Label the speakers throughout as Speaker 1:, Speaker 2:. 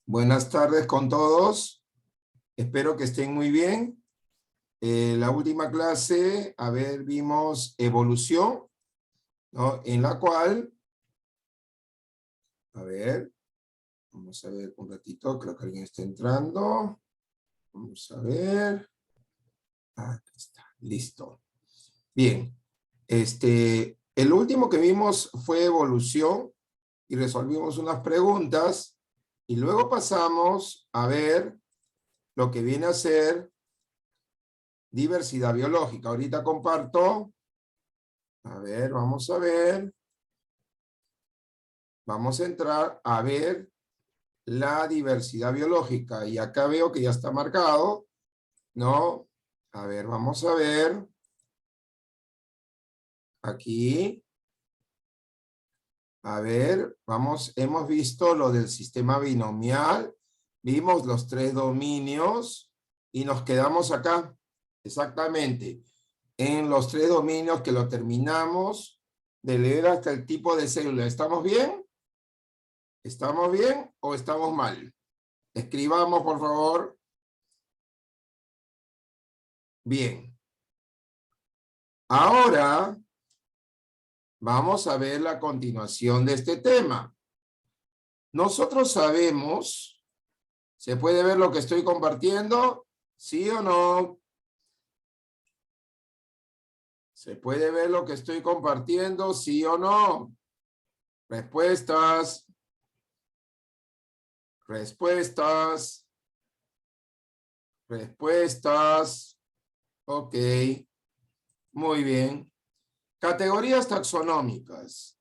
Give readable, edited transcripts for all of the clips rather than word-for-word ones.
Speaker 1: Buenas tardes con todos. Espero que estén muy bien. La última clase, vimos evolución, ¿no? En la cual, vamos a ver un ratito, creo que alguien está entrando. Vamos a ver. Aquí está, listo. Bien. El último que vimos fue evolución y resolvimos unas preguntas y luego pasamos a ver lo que viene a ser diversidad biológica. Ahorita comparto. Vamos a ver. Vamos a entrar a ver la diversidad biológica. Y acá veo que ya está marcado, ¿no? Vamos a ver. Aquí. Hemos visto lo del sistema binomial. Vimos los 3 dominios y nos quedamos acá. Exactamente. En los 3 dominios que lo terminamos de leer hasta el tipo de célula. ¿Estamos bien? ¿Estamos bien o estamos mal? Escribamos, por favor. Bien. Ahora vamos a ver la continuación de este tema. Nosotros sabemos, ¿se puede ver lo que estoy compartiendo? ¿Sí o no? ¿Se puede ver lo que estoy compartiendo? ¿Sí o no? Respuestas. Respuestas. Respuestas. Ok. Muy bien. Categorías taxonómicas.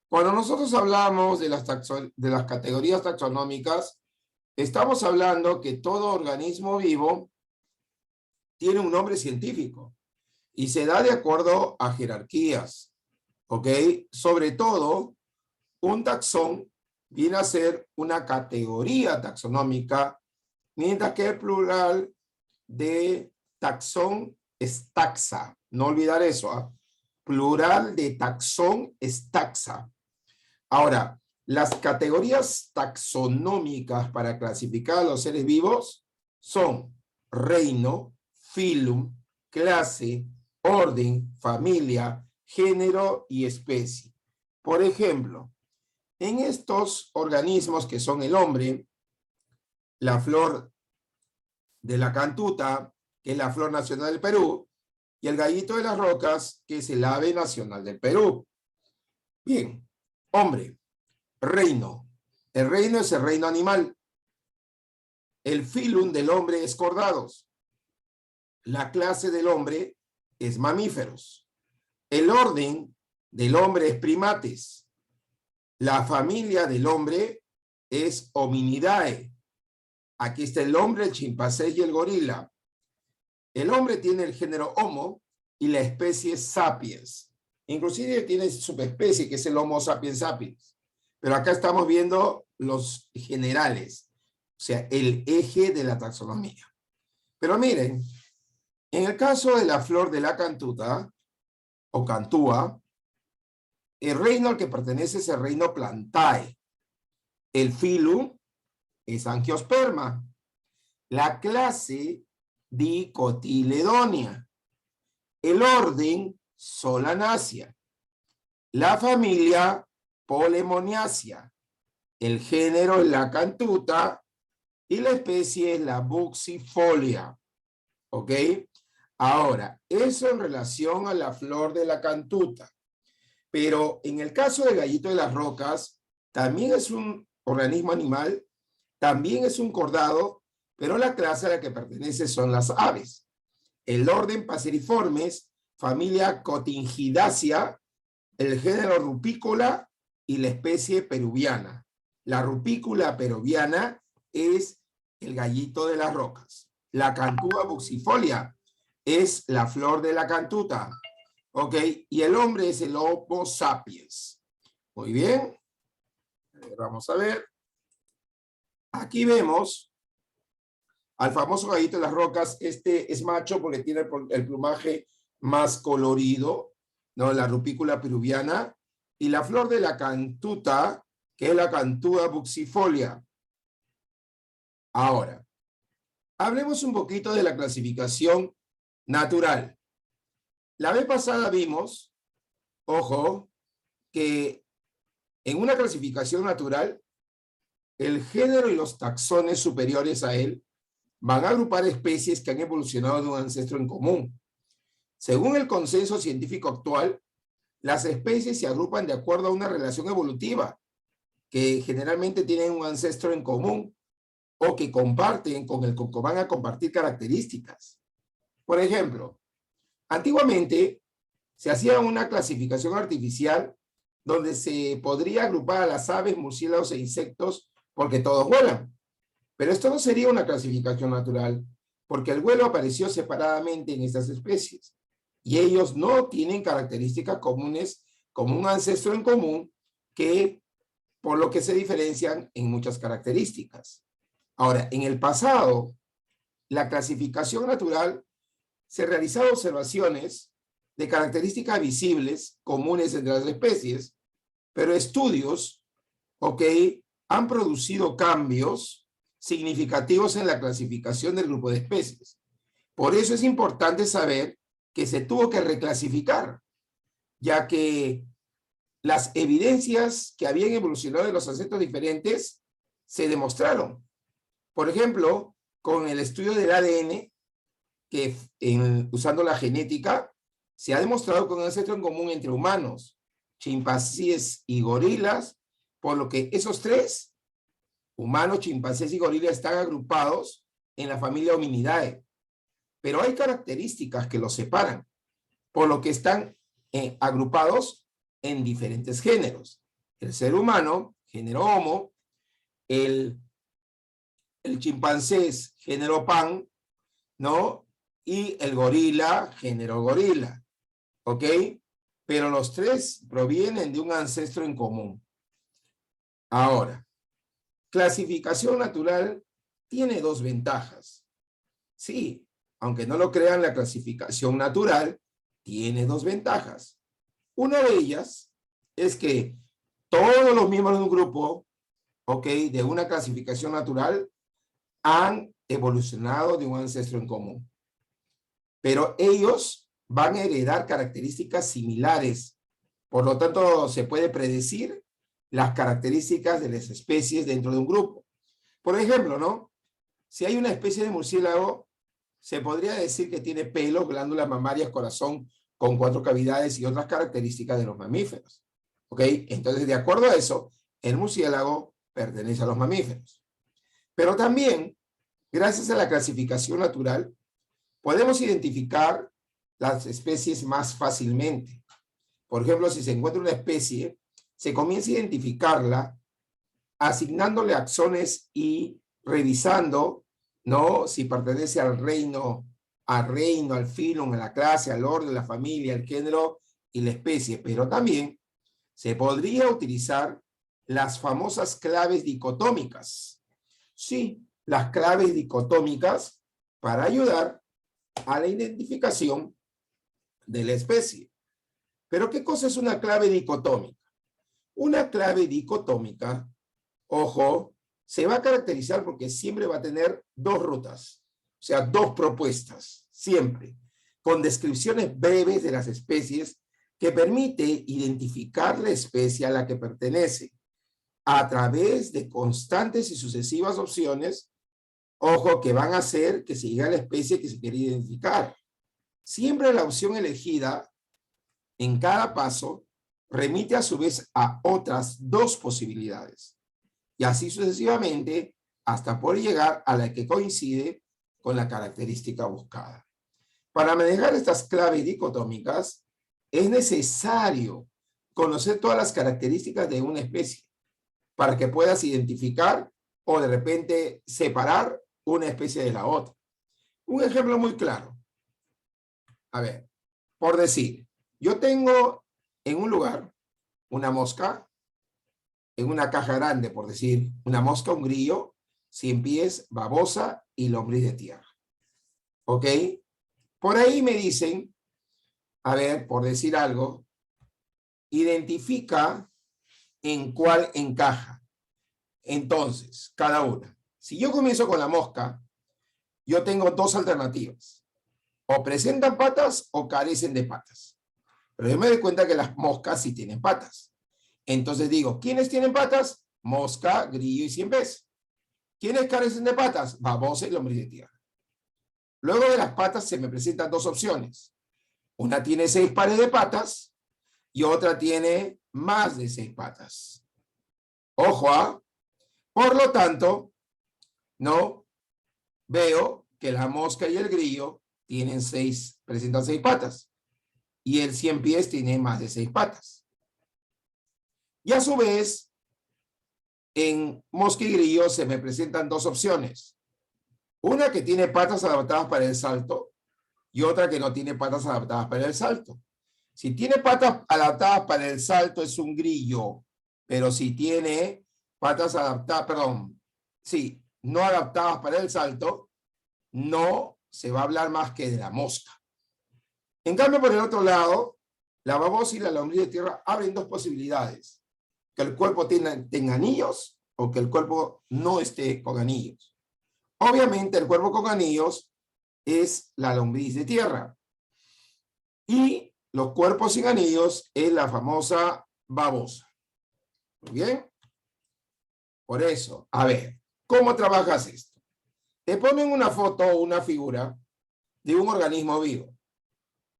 Speaker 1: Cuando nosotros hablamos de las categorías taxonómicas, estamos hablando que todo organismo vivo tiene un nombre científico y se da de acuerdo a jerarquías. ¿Ok? Sobre todo, un taxón viene a ser una categoría taxonómica, mientras que el plural de taxón es taxa. No olvidar eso, ¿ah? Plural de taxón es taxa. Ahora, las categorías taxonómicas para clasificar a los seres vivos son reino, filum, clase, orden, familia, género y especie. Por ejemplo, en estos organismos que son el hombre, la flor de la cantuta, que es la flor nacional del Perú, y el gallito de las rocas, que es el ave nacional del Perú. Bien, hombre, reino. El reino es el reino animal. El filum del hombre es cordados. La clase del hombre es mamíferos. El orden del hombre es primates. La familia del hombre es Hominidae. Aquí está el hombre, el chimpancé y el gorila. El hombre tiene el género Homo y la especie Sapiens. Inclusive tiene subespecie que es el Homo sapiens sapiens. Pero acá estamos viendo los generales, o sea, el eje de la taxonomía. Pero miren, en el caso de la flor de la cantuta, o cantúa, el reino al que pertenece es el reino Plantae. El filum es Angiosperma. La clase Dicotiledonia. El orden Solanaceae. La familia Polemoniaceae. El género es la cantuta y la especie es la buxifolia. ¿Ok? Ahora, eso en relación a la flor de la cantuta. Pero en el caso del gallito de las rocas, también es un organismo animal, también es un cordado, pero la clase a la que pertenece son las aves. El orden Passeriformes, familia Cotingidaceae, el género Rupícola y la especie peruviana. La rupícula peruviana es el gallito de las rocas. La cantúa buxifolia es la flor de la cantuta. ¿Ok? Y el hombre es el Homo sapiens. Muy bien. Vamos a ver. Aquí vemos al famoso gallito de las rocas. Este es macho porque tiene el plumaje más colorido, ¿no? La rupícula peruviana. Y la flor de la cantuta, que es la cantúa buxifolia. Ahora, hablemos un poquito de la clasificación natural. La vez pasada vimos, ojo, que en una clasificación natural, el género y los taxones superiores a él van a agrupar especies que han evolucionado de un ancestro en común. Según el consenso científico actual, las especies se agrupan de acuerdo a una relación evolutiva, que generalmente tienen un ancestro en común o que comparten con el que van a compartir características. Por ejemplo, antiguamente se hacía una clasificación artificial donde se podría agrupar a las aves, murciélagos e insectos porque todos vuelan. Pero esto no sería una clasificación natural, porque el vuelo apareció separadamente en estas especies y ellos no tienen características comunes como un ancestro en común, que por lo que se diferencian en muchas características. Ahora, en el pasado, la clasificación natural se realizaban observaciones de características visibles comunes entre las especies, pero estudios, han producido cambios significativos en la clasificación del grupo de especies. Por eso es importante saber que se tuvo que reclasificar, ya que las evidencias que habían evolucionado de los ancestros diferentes se demostraron. Por ejemplo, con el estudio del ADN, que usando la genética, se ha demostrado que un ancestro en común entre humanos, chimpancés y gorilas, por lo que esos tres, humanos, chimpancés y gorilas, están agrupados en la familia Hominidae. Pero hay características que los separan, por lo que están agrupados en diferentes géneros. El ser humano, género Homo, el chimpancé, género Pan, ¿no? Y el gorila, género gorila, ¿ok? Pero los tres provienen de un ancestro en común. Ahora, clasificación natural tiene dos ventajas. Sí, aunque no lo crean, la clasificación natural tiene dos ventajas. Una de ellas es que todos los miembros de un grupo, de una clasificación natural, han evolucionado de un ancestro en común. Pero ellos van a heredar características similares. Por lo tanto, se puede predecir las características de las especies dentro de un grupo. Por ejemplo, ¿no? Si hay una especie de murciélago, se podría decir que tiene pelos, glándulas mamarias, corazón con 4 cavidades y otras características de los mamíferos. ¿Ok? Entonces, de acuerdo a eso, el murciélago pertenece a los mamíferos. Pero también, gracias a la clasificación natural, podemos identificar las especies más fácilmente. Por ejemplo, si se encuentra una especie, se comienza a identificarla asignándole axones y revisando, ¿no? Si pertenece al reino, al filum, a la clase, al orden, a la familia, al género y la especie. Pero también se podría utilizar las famosas claves dicotómicas. Sí, las claves dicotómicas para ayudar a la identificación de la especie. Pero ¿qué cosa es una clave dicotómica? Una clave dicotómica, ojo, se va a caracterizar porque siempre va a tener dos rutas, o sea, dos propuestas, siempre, con descripciones breves de las especies que permite identificar la especie a la que pertenece a través de constantes y sucesivas opciones, ojo, que van a hacer que se llegue a la especie que se quiere identificar. Siempre la opción elegida en cada paso remite a su vez a otras dos posibilidades. Y así sucesivamente hasta por llegar a la que coincide con la característica buscada. Para manejar estas claves dicotómicas es necesario conocer todas las características de una especie para que puedas identificar o de repente separar una especie de la otra. Un ejemplo muy claro. A ver, por decir, yo tengo en un lugar una mosca, en una caja grande, por decir, una mosca, un grillo, 100 pies, babosa y lombriz de tierra. ¿Ok? Por ahí me dicen, a ver, por decir algo, identifica en cuál encaja. Entonces, cada una. Si yo comienzo con la mosca, yo tengo dos alternativas. O presentan patas o carecen de patas. Pero yo me doy cuenta que las moscas sí tienen patas. Entonces digo, ¿quiénes tienen patas? Mosca, grillo y ciempés. ¿Quiénes carecen de patas? Babosa y lombriz de tierra. Luego de las patas se me presentan dos opciones. Una tiene 6 pares de patas y otra tiene más de 6 patas. Ojo, ¿ah? Por lo tanto, no veo que la mosca y el grillo presentan 6 patas. Y el 100 pies tiene más de 6 patas. Y a su vez, en mosca y grillo se me presentan dos opciones. Una que tiene patas adaptadas para el salto y otra que no tiene patas adaptadas para el salto. Si tiene patas adaptadas para el salto es un grillo, pero si tiene patas adaptadas, no adaptadas para el salto, no se va a hablar más que de la mosca. En cambio, por el otro lado, la babosa y la lombriz de tierra abren dos posibilidades. Que el cuerpo tenga anillos o que el cuerpo no esté con anillos. Obviamente, el cuerpo con anillos es la lombriz de tierra. Y los cuerpos sin anillos es la famosa babosa. ¿Muy bien? Por eso, a ver, ¿cómo trabajas esto? Te ponen una foto o una figura de un organismo vivo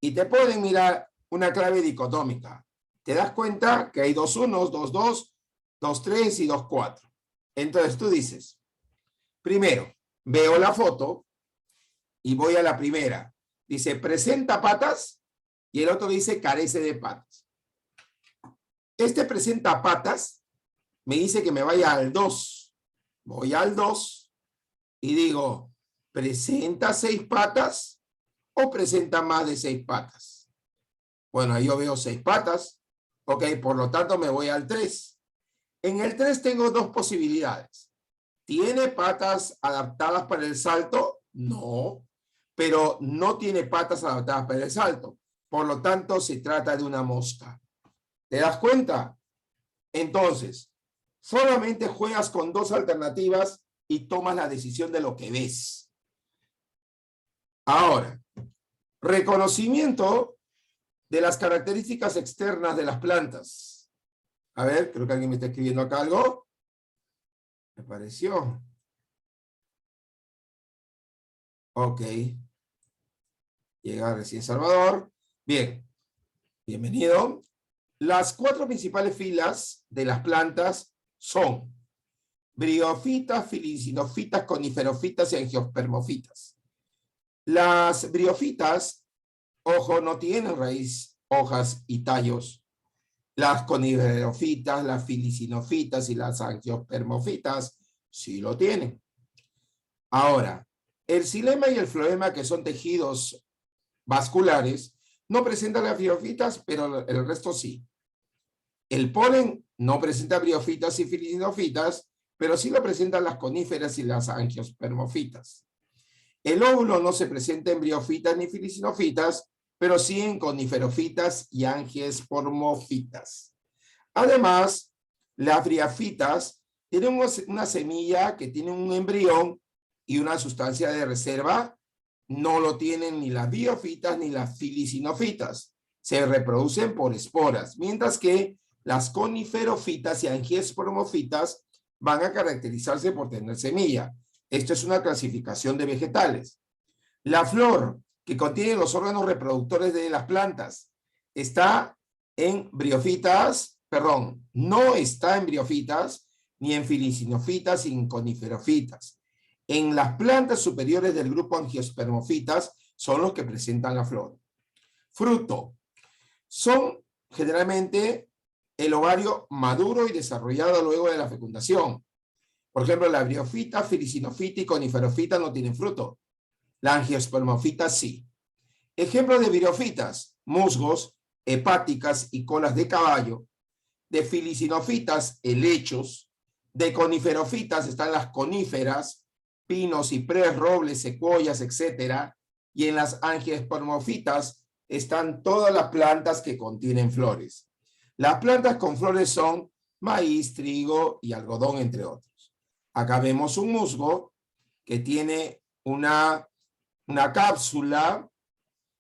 Speaker 1: y te ponen, mirar, una clave dicotómica. Te das cuenta que hay 2 unos, 2 2, 2 3 y 2 4. Entonces tú dices, primero, veo la foto y voy a la primera. Dice, presenta patas y el otro dice, carece de patas. Este presenta patas me dice que me vaya al 2. Voy al 2 y digo, ¿presenta 6 patas o presenta más de 6 patas? Bueno, ahí yo veo 6 patas. Ok, por lo tanto me voy al 3. En el 3 tengo dos posibilidades. ¿Tiene patas adaptadas para el salto? No, pero no tiene patas adaptadas para el salto. Por lo tanto, se trata de una mosca. ¿Te das cuenta? Entonces, solamente juegas con dos alternativas y tomas la decisión de lo que ves. Ahora, reconocimiento de las características externas de las plantas. A ver, creo que alguien me está escribiendo acá algo. Me pareció. Ok. Llega recién Salvador. Bien. Bienvenido. Las 4 principales filas de las plantas son briofitas, filicinofitas, coniferofitas y angiospermofitas. Las briofitas, ojo, no tienen raíz, hojas y tallos. Las coniferofitas, las filicinofitas y las angiospermofitas sí lo tienen. Ahora, el xilema y el floema, que son tejidos vasculares, no presentan las briofitas, pero el resto sí. El polen no presenta briofitas y filicinofitas, pero sí lo presentan las coníferas y las angiospermofitas. El óvulo no se presenta en briofitas ni filicinofitas, pero sí en coniferofitas y angiospermofitas. Además, las briofitas tienen una semilla que tiene un embrión y una sustancia de reserva. No lo tienen ni las briofitas ni las filicinofitas. Se reproducen por esporas, mientras que las coniferofitas y angiospermofitas van a caracterizarse por tener semilla. Esto es una clasificación de vegetales. La flor, que contiene los órganos reproductores de las plantas, está en briofitas, no está en briofitas, ni en filicinofitas, ni en coniferofitas. En las plantas superiores del grupo angiospermofitas son los que presentan la flor. Fruto. Son generalmente el ovario maduro y desarrollado luego de la fecundación. Por ejemplo, la briofita, filicinofita y coniferofita no tienen fruto. La angiospermofita sí. Ejemplos de briofitas: musgos, hepáticas y colas de caballo. De filicinofitas, helechos. De coniferofitas están las coníferas, pinos, ciprés, robles, secuoyas, etc. Y en las angiospermofitas están todas las plantas que contienen flores. Las plantas con flores son maíz, trigo y algodón, entre otros. Acá vemos un musgo que tiene una cápsula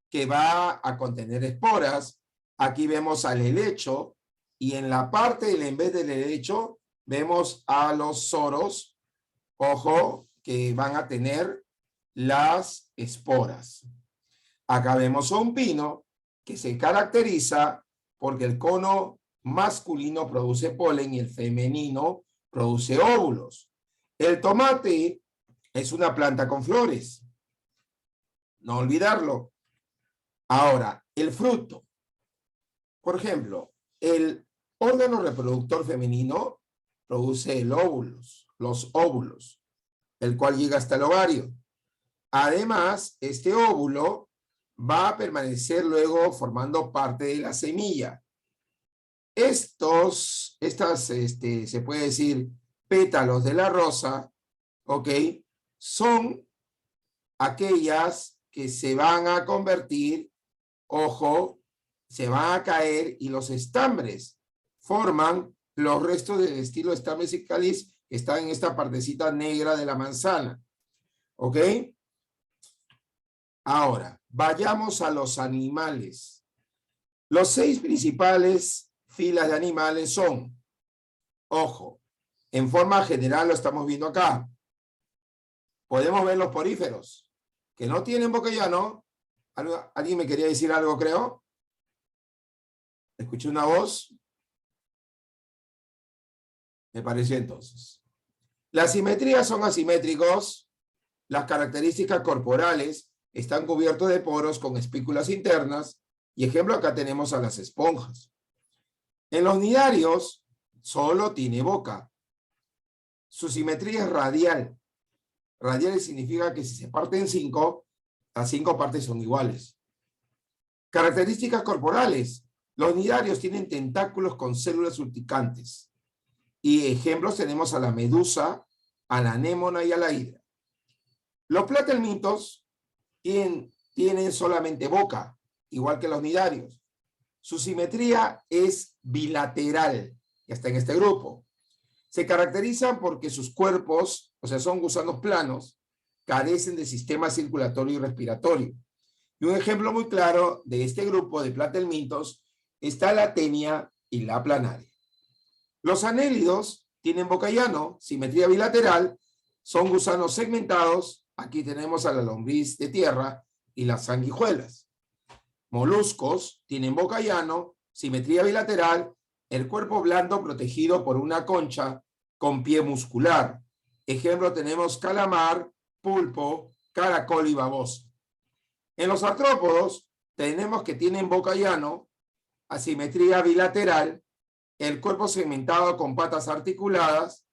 Speaker 1: que va a contener esporas. Aquí vemos al helecho y en la parte en vez del helecho vemos a los soros, ojo, que van a tener las esporas. Acá vemos a un pino que se caracteriza porque el cono masculino produce polen y el femenino produce óvulos. El tomate es una planta con flores. No olvidarlo. Ahora, el fruto. Por ejemplo, el órgano reproductor femenino produce los óvulos, el cual llega hasta el ovario. Además, este óvulo va a permanecer luego formando parte de la semilla. Se puede decir, pétalos de la rosa, ¿ok? Son aquellas que se van a convertir, ojo, se van a caer y los estambres forman los restos del estilo estambres y cáliz que están en esta partecita negra de la manzana. ¿Ok? Ahora, vayamos a los animales. Los 6 principales filas de animales son, ojo, en forma general lo estamos viendo acá. Podemos ver los poríferos, que no tienen boca llano. ¿Alguien me quería decir algo, creo? ¿Escuché una voz? Me pareció entonces. Las simetrías son asimétricos. Las características corporales están cubiertos de poros con espículas internas. Y ejemplo, acá tenemos a las esponjas. En los cnidarios solo tiene boca. Su simetría es radial. Radial significa que si se parte en 5, las 5 partes son iguales. Características corporales. Los cnidarios tienen tentáculos con células urticantes. Y ejemplos tenemos a la medusa, a la anémona y a la hidra. Los platelmintos tienen solamente boca, igual que los cnidarios. Su simetría es bilateral, que está en este grupo. Se caracterizan porque sus cuerpos, o sea, son gusanos planos, carecen de sistema circulatorio y respiratorio. Y un ejemplo muy claro de este grupo de platelmintos está la tenia y la planaria. Los anélidos tienen boca llano, simetría bilateral, son gusanos segmentados. Aquí tenemos a la lombriz de tierra y las sanguijuelas. Moluscos tienen boca llano, simetría bilateral, el cuerpo blando protegido por una concha con pie muscular. Ejemplo tenemos calamar, pulpo, caracol y babosa. En los artrópodos tenemos que tienen boca llano, asimetría bilateral, el cuerpo segmentado con patas articuladas,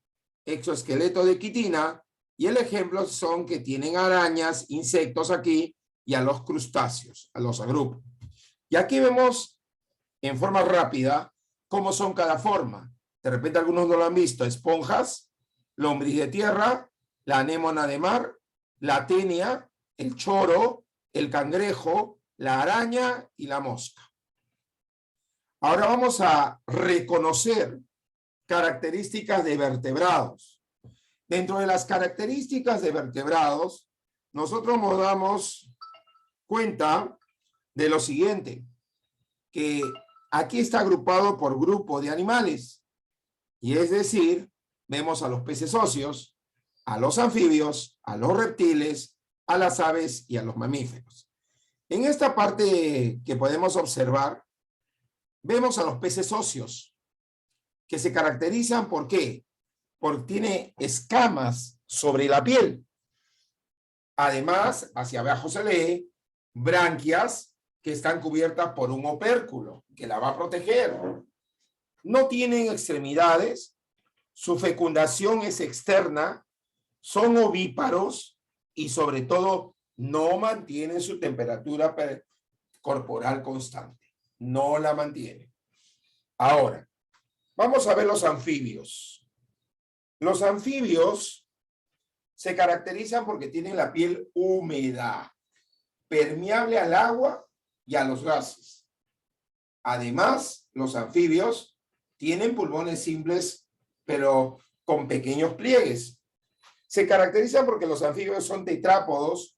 Speaker 1: exoesqueleto de quitina, y el ejemplo son que tienen arañas, insectos aquí, y a los crustáceos, a los agrupo. Y aquí vemos en forma rápida cómo son cada forma. De repente algunos no lo han visto. Esponjas, lombriz de tierra, la anémona de mar, la tenia, el choro, el cangrejo, la araña y la mosca. Ahora vamos a reconocer características de vertebrados. Dentro de las características de vertebrados, nosotros nos damos cuenta de lo siguiente, que aquí está agrupado por grupo de animales, y es decir, vemos a los peces óseos, a los anfibios, a los reptiles, a las aves y a los mamíferos. En esta parte que podemos observar, vemos a los peces óseos, que se caracterizan ¿por qué? Porque tiene escamas sobre la piel. Además, hacia abajo se lee branquias que están cubiertas por un opérculo que la va a proteger. No tienen extremidades, su fecundación es externa, son ovíparos y sobre todo no mantienen su temperatura corporal constante. No la mantienen. Ahora, vamos a ver los anfibios. Los anfibios se caracterizan porque tienen la piel húmeda, permeable al agua y a los gases. Además, los anfibios tienen pulmones simples, pero con pequeños pliegues. Se caracterizan porque los anfibios son tetrápodos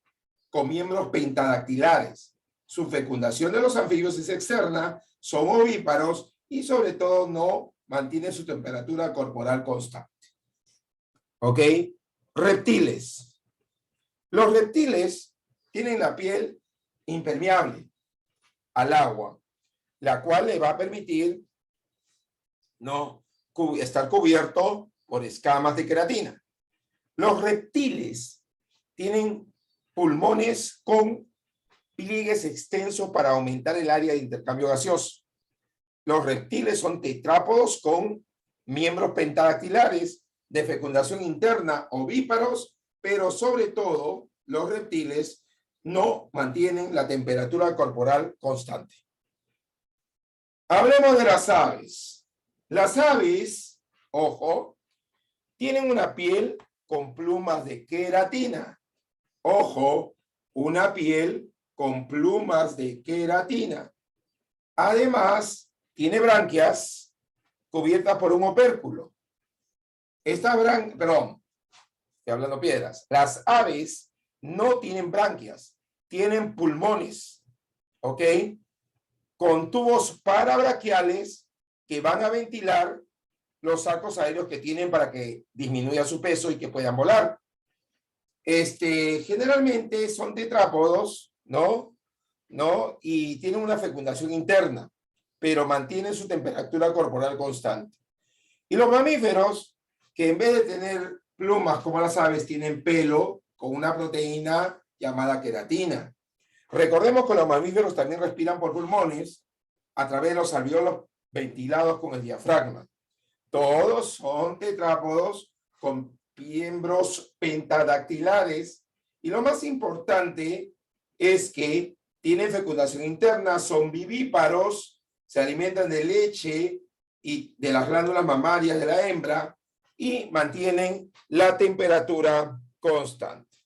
Speaker 1: con miembros pentadactilares. Su fecundación de los anfibios es externa, son ovíparos y sobre todo no mantienen su temperatura corporal constante. ¿Ok? Reptiles. Los reptiles tienen la piel impermeable al agua, la cual le va a permitir no estar cubierto por escamas de queratina. Los reptiles tienen pulmones con pliegues extensos para aumentar el área de intercambio gaseoso. Los reptiles son tetrápodos con miembros pentadactilares de fecundación interna, ovíparos, pero sobre todo los reptiles no mantienen la temperatura corporal constante. Hablemos de las aves. Las aves, ojo, tienen una piel con plumas de queratina. Ojo, una piel con plumas de queratina. Además, tiene branquias cubiertas por un opérculo. Perdón, estoy hablando piedras. Las aves no tienen branquias, tienen pulmones, ¿ok? Con tubos parabraquiales que van a ventilar los sacos aéreos que tienen para que disminuya su peso y que puedan volar. Generalmente son tetrápodos, ¿no? Y tienen una fecundación interna, pero mantienen su temperatura corporal constante. Y los mamíferos, que en vez de tener plumas como las aves, tienen pelo con una proteína llamada queratina. Recordemos que los mamíferos también respiran por pulmones a través de los alvéolos ventilados con el diafragma. Todos son tetrápodos con miembros pentadactilares y lo más importante es que tienen fecundación interna, son vivíparos, se alimentan de leche y de las glándulas mamarias de la hembra y mantienen la temperatura constante.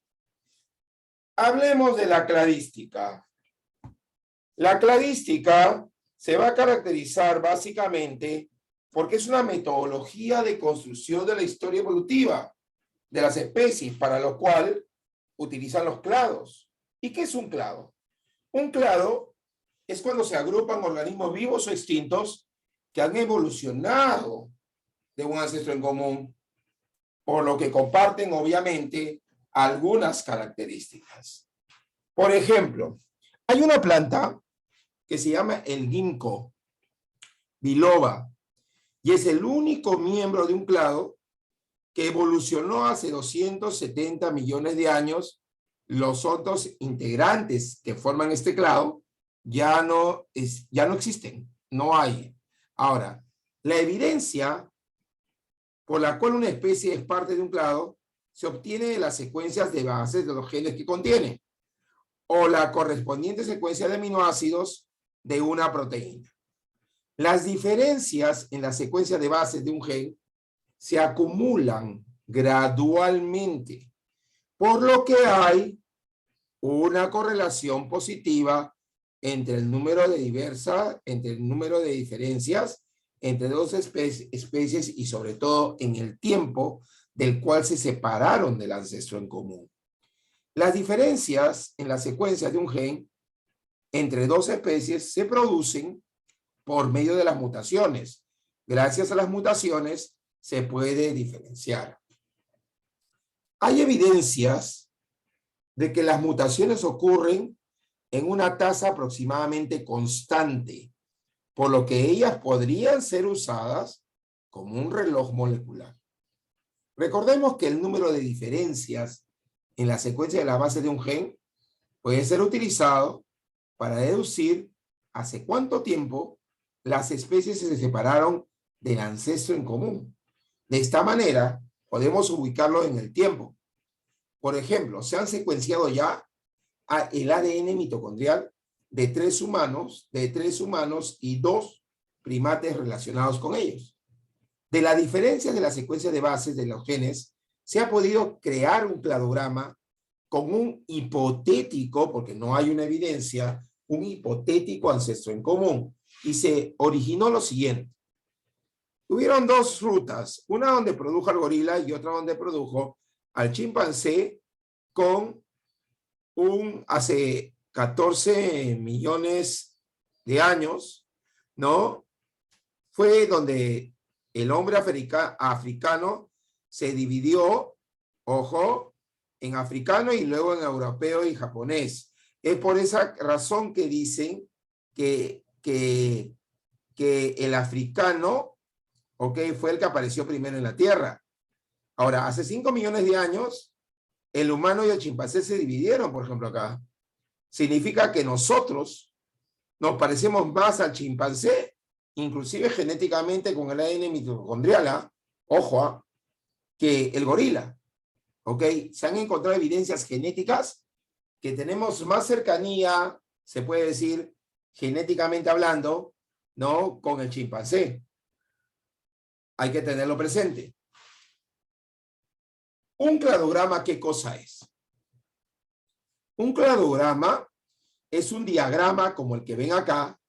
Speaker 1: Hablemos de la cladística. La cladística se va a caracterizar básicamente porque es una metodología de construcción de la historia evolutiva de las especies, para lo cual utilizan los clados. ¿Y qué es un clado? Un clado es cuando se agrupan organismos vivos o extintos que han evolucionado de un ancestro en común, por lo que comparten obviamente algunas características. Por ejemplo, hay una planta que se llama el ginkgo biloba y es el único miembro de un clado que evolucionó hace 270 millones de años. Los otros integrantes que forman este clado ya no existen, no hay. Ahora, la evidencia por la cual una especie es parte de un clado se obtiene de las secuencias de bases de los genes que contiene o la correspondiente secuencia de aminoácidos de una proteína. Las diferencias en la secuencia de bases de un gen se acumulan gradualmente, por lo que hay una correlación positiva entre el número de diferencias entre dos especies y sobre todo en el tiempo del cual se separaron del ancestro en común. Las diferencias en la secuencia de un gen entre dos especies se producen por medio de las mutaciones. Gracias a las mutaciones se puede diferenciar. Hay evidencias de que las mutaciones ocurren en una tasa aproximadamente constante, por lo que ellas podrían ser usadas como un reloj molecular. Recordemos que el número de diferencias en la secuencia de la base de un gen puede ser utilizado para deducir hace cuánto tiempo las especies se separaron del ancestro en común. De esta manera, podemos ubicarlo en el tiempo. Por ejemplo, se han secuenciado ya el ADN mitocondrial de tres humanos y 2 primates relacionados con ellos. De la diferencia de la secuencia de bases de los genes, se ha podido crear un cladograma con un hipotético, porque no hay una evidencia, un hipotético ancestro en común. Y se originó lo siguiente. Tuvieron 2 rutas, una donde produjo el gorila y otra donde produjo al chimpancé con hace 14 millones de años, ¿no? Fue donde el hombre africano se dividió, ojo, en africano y luego en europeo y japonés. Es por esa razón que dicen que el africano, ok, fue el que apareció primero en la Tierra. Ahora, hace 5 millones de años, el humano y el chimpancé se dividieron, por ejemplo, acá. Significa que nosotros nos parecemos más al chimpancé, inclusive genéticamente con el ADN mitocondrial, ojo, que el gorila. ¿Ok? Se han encontrado evidencias genéticas que tenemos más cercanía, se puede decir, genéticamente hablando, ¿no? Con el chimpancé. Hay que tenerlo presente. Un cladograma, ¿qué cosa es? Un cladograma es un diagrama como el que ven acá,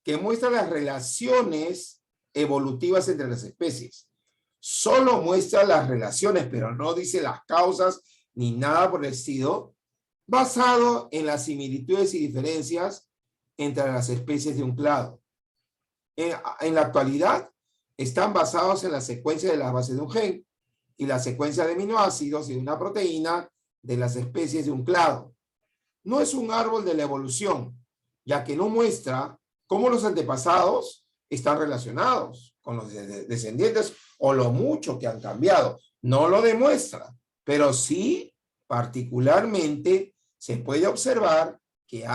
Speaker 1: que muestra las relaciones evolutivas entre las especies. Solo muestra las relaciones, pero no dice las causas ni nada por el estilo, basado en las similitudes y diferencias entre las especies de un clado. En la actualidad, están basados en la secuencia de las bases de un gen y la secuencia de aminoácidos y de una proteína de las especies de un clado. No es un árbol de la evolución, ya que no muestra cómo los antepasados están relacionados con los descendientes o lo mucho que han cambiado. No lo demuestra, pero sí, particularmente, se puede observar que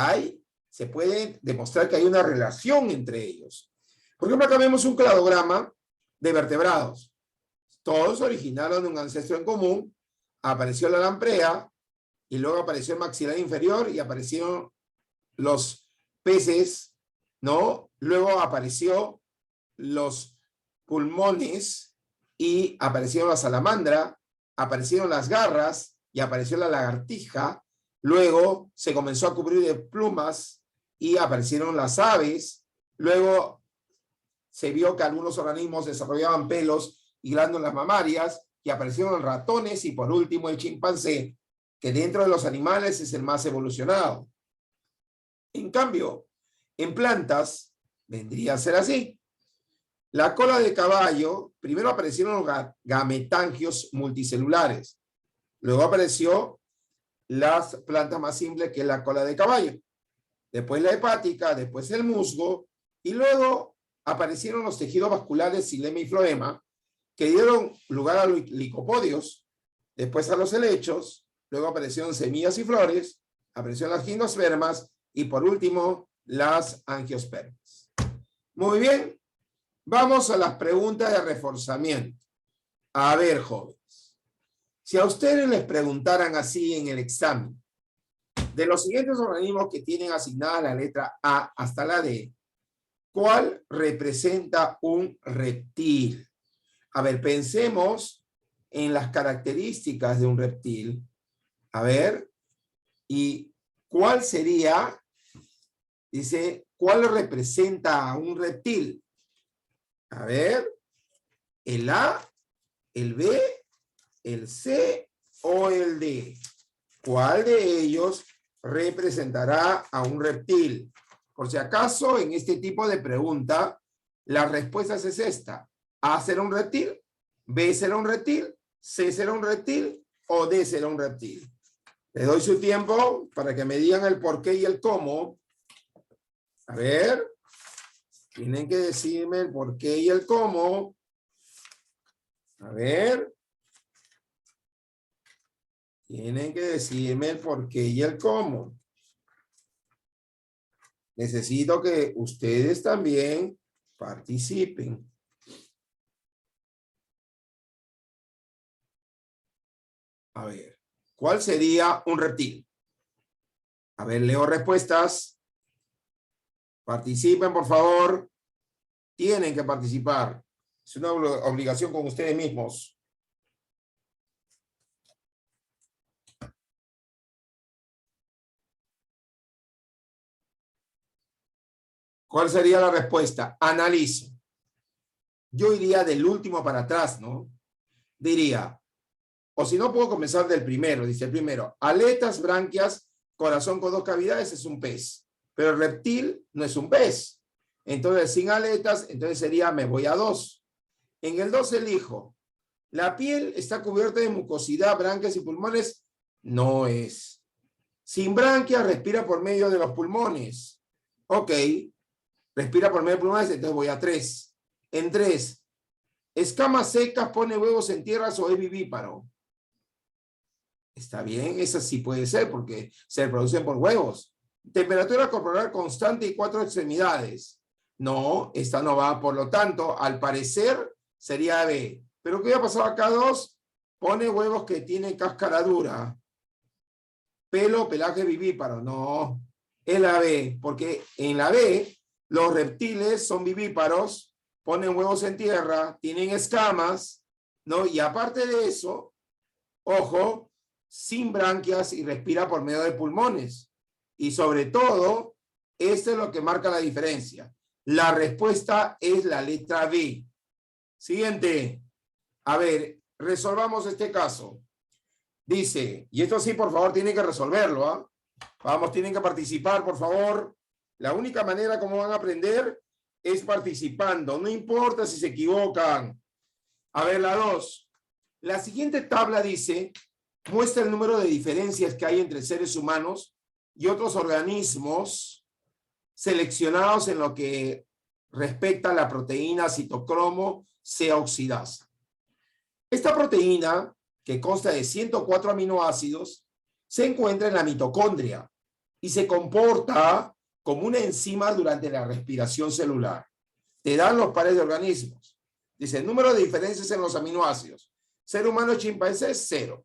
Speaker 1: se puede demostrar que hay una relación entre ellos. Por ejemplo, acá vemos un cladograma de vertebrados. Todos originaron de un ancestro en común. Apareció la lamprea, y luego apareció el maxilar inferior y aparecieron los peces, ¿no? Luego apareció los pulmones y aparecieron la salamandra, aparecieron las garras y apareció la lagartija. Luego se comenzó a cubrir de plumas y aparecieron las aves. Luego se vio que algunos organismos desarrollaban pelos y glándulas mamarias y aparecieron ratones y por último el chimpancé, que dentro de los animales es el más evolucionado. En cambio, en plantas vendría a ser así. La cola de caballo, primero aparecieron los gametangios multicelulares, luego apareció las plantas más simples que es la cola de caballo, después la hepática, después el musgo y luego aparecieron los tejidos vasculares xilema y floema que dieron lugar a los licopodios, después a los helechos. Luego aparecieron semillas y flores, aparecieron las gimnospermas y por último las angiospermas. Muy bien, vamos a las preguntas de reforzamiento. A ver, jóvenes, si a ustedes les preguntaran así en el examen, de los siguientes organismos que tienen asignada la letra A hasta la D, ¿cuál representa un reptil? A ver, pensemos en las características de un reptil. A ver, ¿y cuál sería? Dice, ¿cuál representa a un reptil? A ver, ¿el A, el B, el C o el D? ¿Cuál de ellos representará a un reptil? Por si acaso, en este tipo de pregunta, la respuesta es esta. A será un reptil, B será un reptil, C será un reptil o D será un reptil. Les doy su tiempo para que me digan el por qué y el cómo. A ver, tienen que decirme el por qué y el cómo. A ver. Tienen que decirme el por qué y el cómo. Necesito que ustedes también participen. A ver, ¿cuál sería un reptil? A ver, leo respuestas. Participen, por favor. Tienen que participar. Es una obligación con ustedes mismos. ¿Cuál sería la respuesta? Analizo. Yo iría del último para atrás, ¿no? Diría, O si no, puedo comenzar del primero. Dice el primero, aletas, branquias, corazón con dos cavidades es un pez. Pero el reptil no es un pez. Entonces, sin aletas, entonces sería me voy a 2. En el 2 elijo. ¿La piel está cubierta de mucosidad, branquias y pulmones? No es. Sin branquias, respira por medio de los pulmones. Ok. Respira por medio de pulmones, entonces voy a 3. En 3. Escamas secas, pone huevos en tierras o es vivíparo. Está bien, esa sí puede ser porque se reproducen por huevos. Temperatura corporal constante y 4 extremidades. No, esta no va, por lo tanto, al parecer sería B. Pero ¿qué ha pasado acá? 2, pone huevos que tienen cáscara dura. Pelo, pelaje vivíparo. No, es la B, porque en la B los reptiles son vivíparos, ponen huevos en tierra, tienen escamas, ¿no? Y aparte de eso, ojo, sin branquias y respira por medio de pulmones. Y sobre todo, esto es lo que marca la diferencia. La respuesta es la letra B. Siguiente. A ver, resolvamos este caso. Dice, y esto sí, por favor, tienen que resolverlo, ¿ah? Vamos, tienen que participar, por favor. La única manera como van a aprender es participando. No importa si se equivocan. A ver, la 2. La siguiente tabla dice, muestra el número de diferencias que hay entre seres humanos y otros organismos seleccionados en lo que respecta a la proteína citocromo C oxidasa. Esta proteína, que consta de 104 aminoácidos, se encuentra en la mitocondria y se comporta como una enzima durante la respiración celular. Te dan los pares de organismos. Dice, el número de diferencias en los aminoácidos. Ser humano y chimpancé, 0.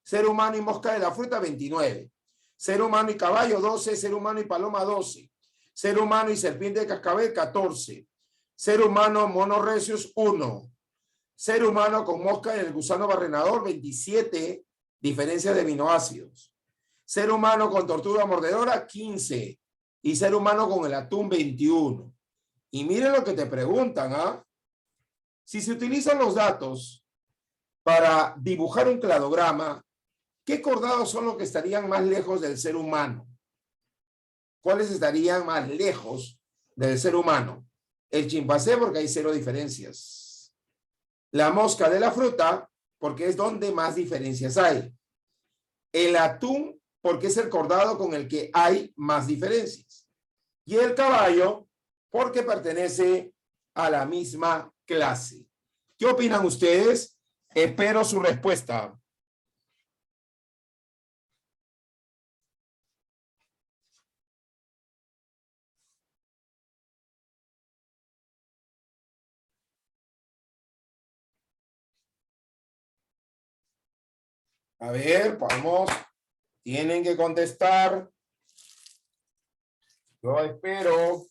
Speaker 1: Ser humano y mosca de la fruta, 29. Ser humano y caballo, 12. Ser humano y paloma, 12. Ser humano y serpiente de cascabel, 14. Ser humano monorecios, 1. Ser humano con mosca en el gusano barrenador, 27 diferencias de aminoácidos. Ser humano con tortuga mordedora, 15. Y ser humano con el atún, 21. Y miren lo que te preguntan, ¿ah? Si se utilizan los datos para dibujar un cladograma, ¿qué cordados son los que estarían más lejos del ser humano? ¿Cuáles estarían más lejos del ser humano? El chimpancé, porque hay 0 diferencias. La mosca de la fruta, porque es donde más diferencias hay. El atún, porque es el cordado con el que hay más diferencias. Y el caballo, porque pertenece a la misma clase. ¿Qué opinan ustedes? Espero su respuesta. A ver, vamos. Tienen que contestar. Yo espero.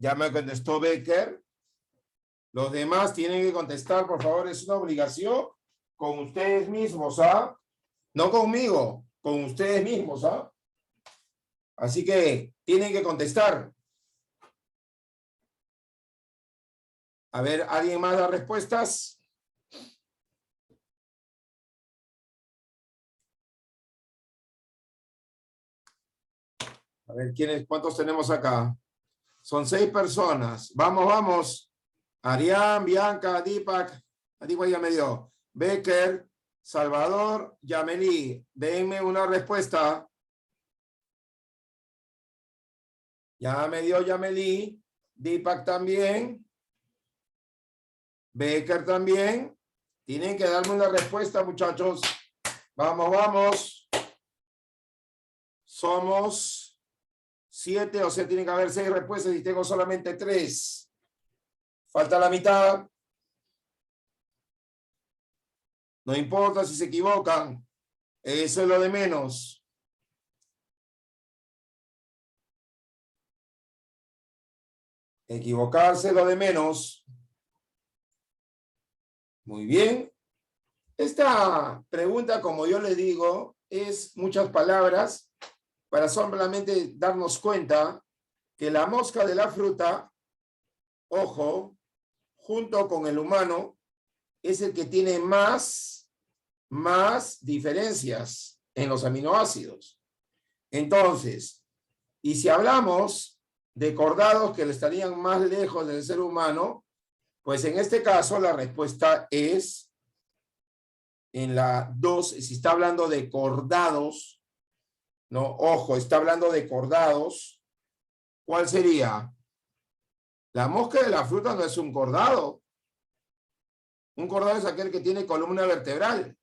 Speaker 1: Ya me contestó Becker. Los demás tienen que contestar, por favor. Es una obligación con ustedes mismos, ¿ah? No conmigo, con ustedes mismos, ¿ah? Así que tienen que contestar. A ver, ¿alguien más da respuestas? A ver, ¿cuántos tenemos acá? Son 6 personas. Vamos, vamos. Arián, Bianca, Deepak. Deepak ya me dio. Becker, Salvador, Yameli. Denme una respuesta. Ya me dio Yameli. Deepak también. Becker también. Tienen que darme una respuesta, muchachos. Vamos, vamos. Somos 7, o sea, tienen que haber 6 respuestas y tengo solamente 3. Falta la mitad. No importa si se equivocan. Eso es lo de menos. Equivocarse lo de menos. Muy bien. Esta pregunta, como yo le digo, es muchas palabras para solamente darnos cuenta que la mosca de la fruta, ojo, junto con el humano, es el que tiene más diferencias en los aminoácidos. Entonces, y si hablamos de cordados que le estarían más lejos del ser humano, pues en este caso la respuesta es en la 2, si está hablando de cordados, no, ojo, está hablando de cordados, ¿cuál sería? La mosca de la fruta no es un cordado. Un cordado es aquel que tiene columna vertebral.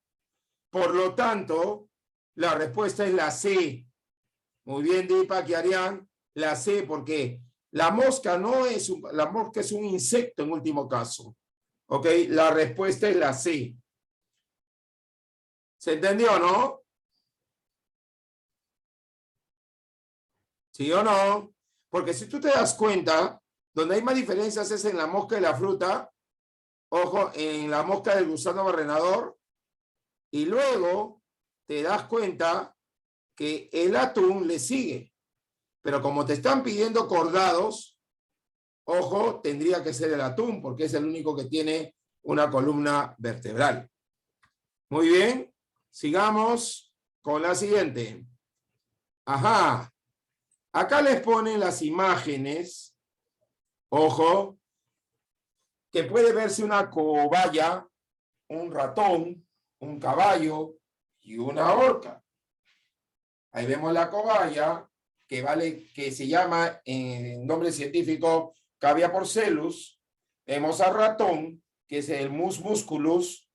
Speaker 1: Por lo tanto, la respuesta es la C. Muy bien, Deepak y Arián, la C, porque la mosca no es la mosca es un insecto en último caso. ¿Ok? La respuesta es la C. ¿Se entendió, no? ¿Sí o no? Porque si tú te das cuenta, donde hay más diferencias es en la mosca de la fruta, ojo, en la mosca del gusano barrenador, y luego te das cuenta que el atún le sigue. Pero como te están pidiendo cordados, ojo, tendría que ser el atún, porque es el único que tiene una columna vertebral. Muy bien, sigamos con la siguiente. Ajá, acá les ponen las imágenes, ojo, que puede verse una cobaya, un ratón, un caballo y una orca. Ahí vemos la cobaya, que se llama en nombre científico Cavia porcellus. Vemos al ratón, que es el Mus musculus,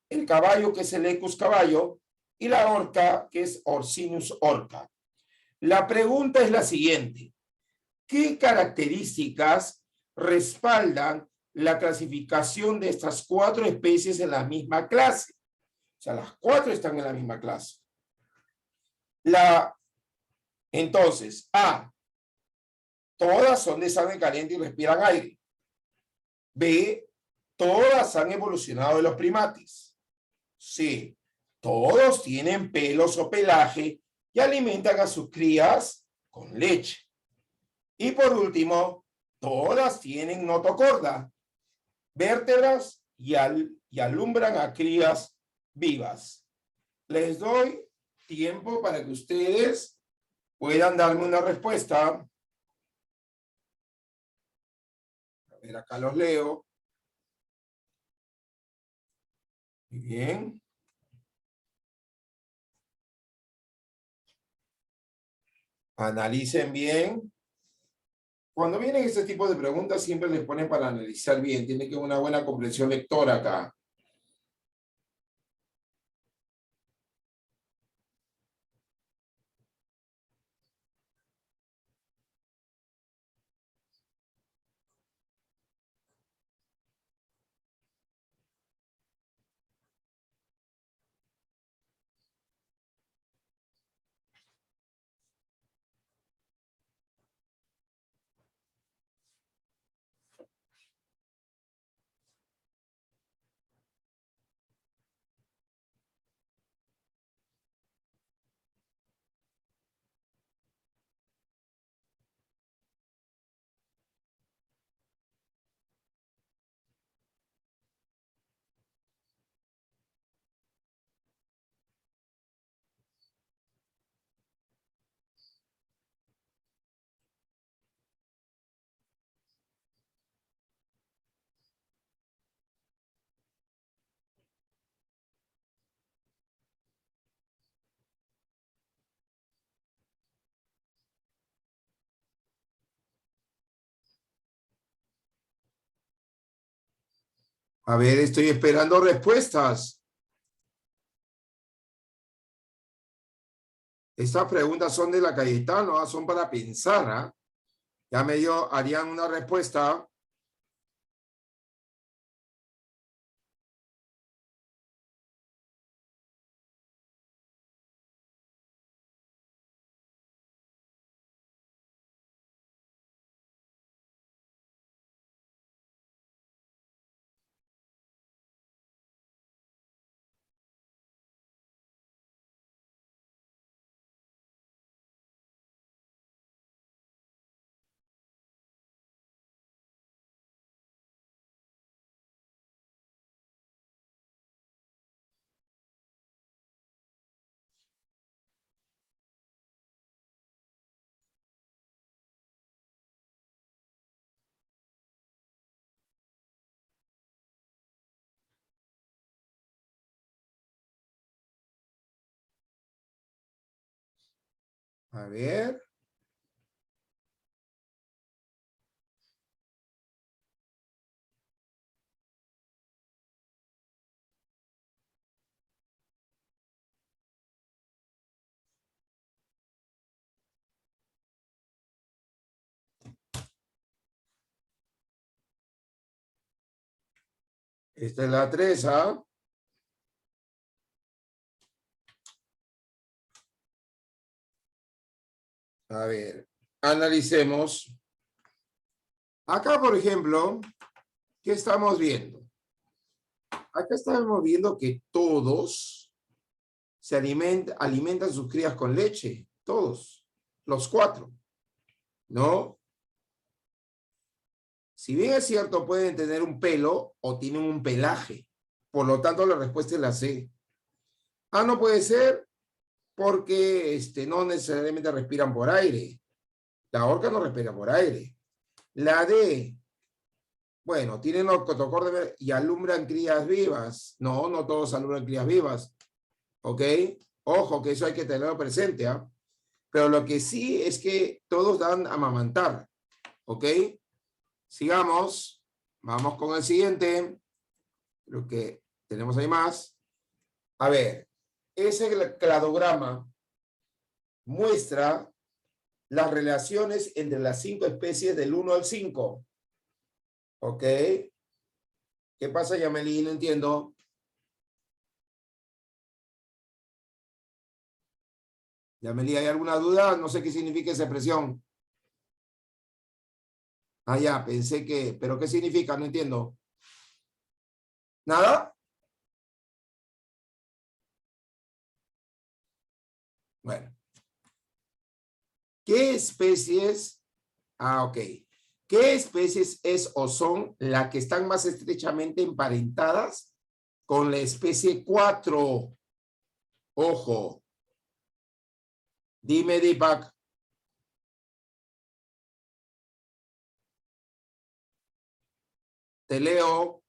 Speaker 1: el caballo, que es el Equus caballo, y la orca, que es Orcinus orca. La pregunta es la siguiente: ¿qué características respaldan la clasificación de estas 4 especies en la misma clase? O sea, las 4 están en la misma clase. Entonces, A, todas son de sangre caliente y respiran aire. B, todas han evolucionado de los primates. C, todos tienen pelos o pelaje y alimentan a sus crías con leche. Y por último, todas tienen notocorda, vértebras y alumbran a crías vivas. Les doy tiempo para que ustedes puedan darme una respuesta. A ver, acá los leo. Muy bien. Analicen bien. Cuando vienen este tipo de preguntas, siempre les ponen para analizar bien. Tiene que haber una buena comprensión lectora acá. A ver, estoy esperando respuestas. Estas preguntas son de la Cayetano, ¿ah? Son para pensar. ¿Ah? Ya me harían una respuesta. A ver. Esta es la 3, ¿ah? A ver, analicemos. Acá, por ejemplo, ¿qué estamos viendo? Acá estamos viendo que todos se alimentan sus crías con leche. Todos. Los 4. ¿No? Si bien es cierto, pueden tener un pelo o tienen un pelaje. Por lo tanto, la respuesta es la C. A no puede ser porque no necesariamente respiran por aire. La orca no respira por aire. La D, bueno, tienen octocorda y alumbran crías vivas. No, no todos alumbran crías vivas. ¿Ok? Ojo, que eso hay que tenerlo presente, ¿ah? Pero lo que sí es que todos dan a amamantar. ¿Ok? Sigamos. Vamos con el siguiente. Creo que tenemos ahí más. A ver, ese cladograma muestra las relaciones entre las 5 especies del 1 al 5. ¿Ok? ¿Qué pasa, Yameli? No entiendo. Yameli, ¿hay alguna duda? No sé qué significa esa expresión. Ah, ya, pensé que... ¿Pero qué significa? No entiendo. ¿Nada? Bueno. ¿Qué especies? Ah, ok. ¿Qué especies es o son las que están más estrechamente emparentadas con la especie 4? Ojo. Dime, Deepak. Te leo.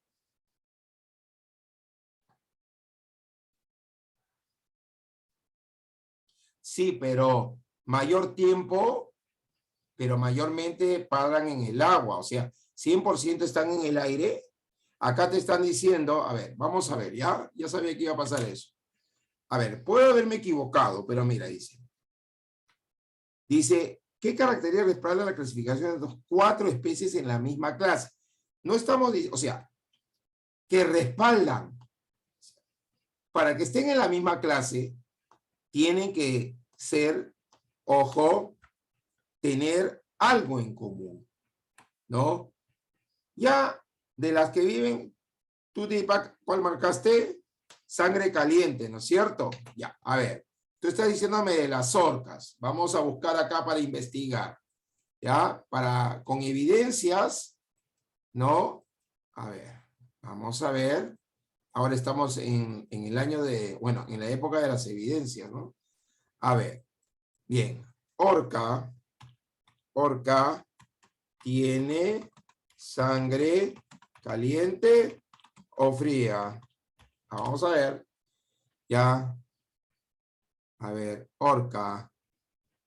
Speaker 1: Sí, pero mayor tiempo, pero mayormente paran en el agua. O sea, 100% están en el aire. Acá te están diciendo, a ver, vamos a ver, ya sabía que iba a pasar eso. A ver, puedo haberme equivocado, pero mira, dice, ¿qué características respaldan la clasificación de las 4 especies en la misma clase? No estamos, o sea, que respaldan. Para que estén en la misma clase, tienen que ser, ojo, tener algo en común, ¿no? Ya de las que viven, tú, Deepak, ¿cuál marcaste? Sangre caliente, ¿no es cierto? Ya, a ver, tú estás diciéndome de las orcas. Vamos a buscar acá para investigar, ¿ya? Con evidencias, ¿no? A ver, vamos a ver. Ahora estamos en el año de, bueno, en la época de las evidencias, ¿no? A ver, bien. Orca tiene sangre caliente o fría. Vamos a ver. Ya. A ver, orca.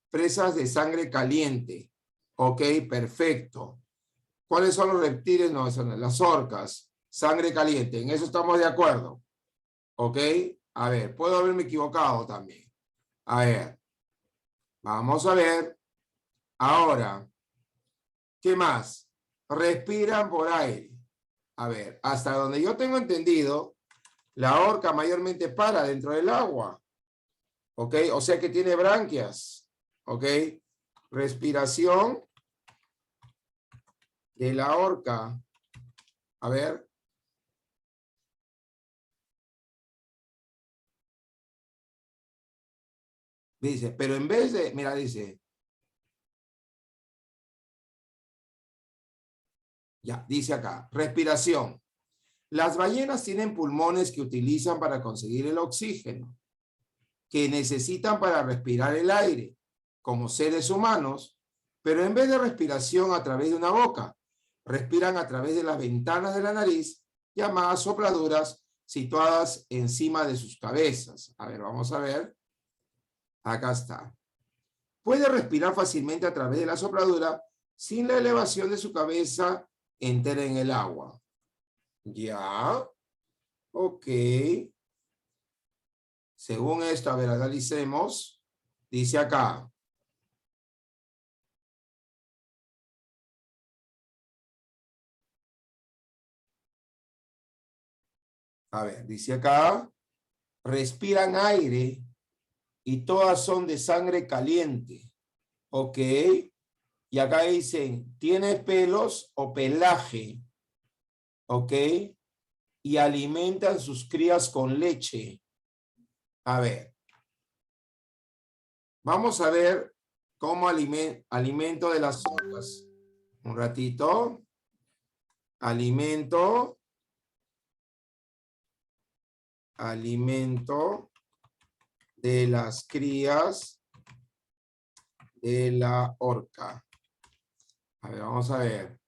Speaker 1: Presas de sangre caliente. Ok, perfecto. ¿Cuáles son los reptiles? No, son las orcas. Sangre caliente. En eso estamos de acuerdo. Ok. A ver, puedo haberme equivocado también. A ver. Vamos a ver. Ahora. ¿Qué más? Respiran por aire. A ver, hasta donde yo tengo entendido, la orca mayormente para dentro del agua. ¿Ok? O sea que tiene branquias. ¿Ok? Respiración de la orca. A ver. Dice, pero en vez de, mira, dice. Ya, dice acá, respiración. Las ballenas tienen pulmones que utilizan para conseguir el oxígeno, que necesitan para respirar el aire, como seres humanos, pero en vez de respiración a través de una boca, respiran a través de las ventanas de la nariz, llamadas sopladuras, situadas encima de sus cabezas. A ver, vamos a ver. Acá está. Puede respirar fácilmente a través de la sopladura sin la elevación de su cabeza entera en el agua. Ya. Ok. Según esto, a ver, analicemos. Dice acá. A ver, dice acá. Respiran aire y todas son de sangre caliente. Ok. Y acá dicen, ¿tiene pelos o pelaje? Ok. Y alimentan sus crías con leche. A ver. Vamos a ver cómo alimento de las orcas. Un ratito. Alimento. Alimento de las crías de la orca. A ver, vamos a ver.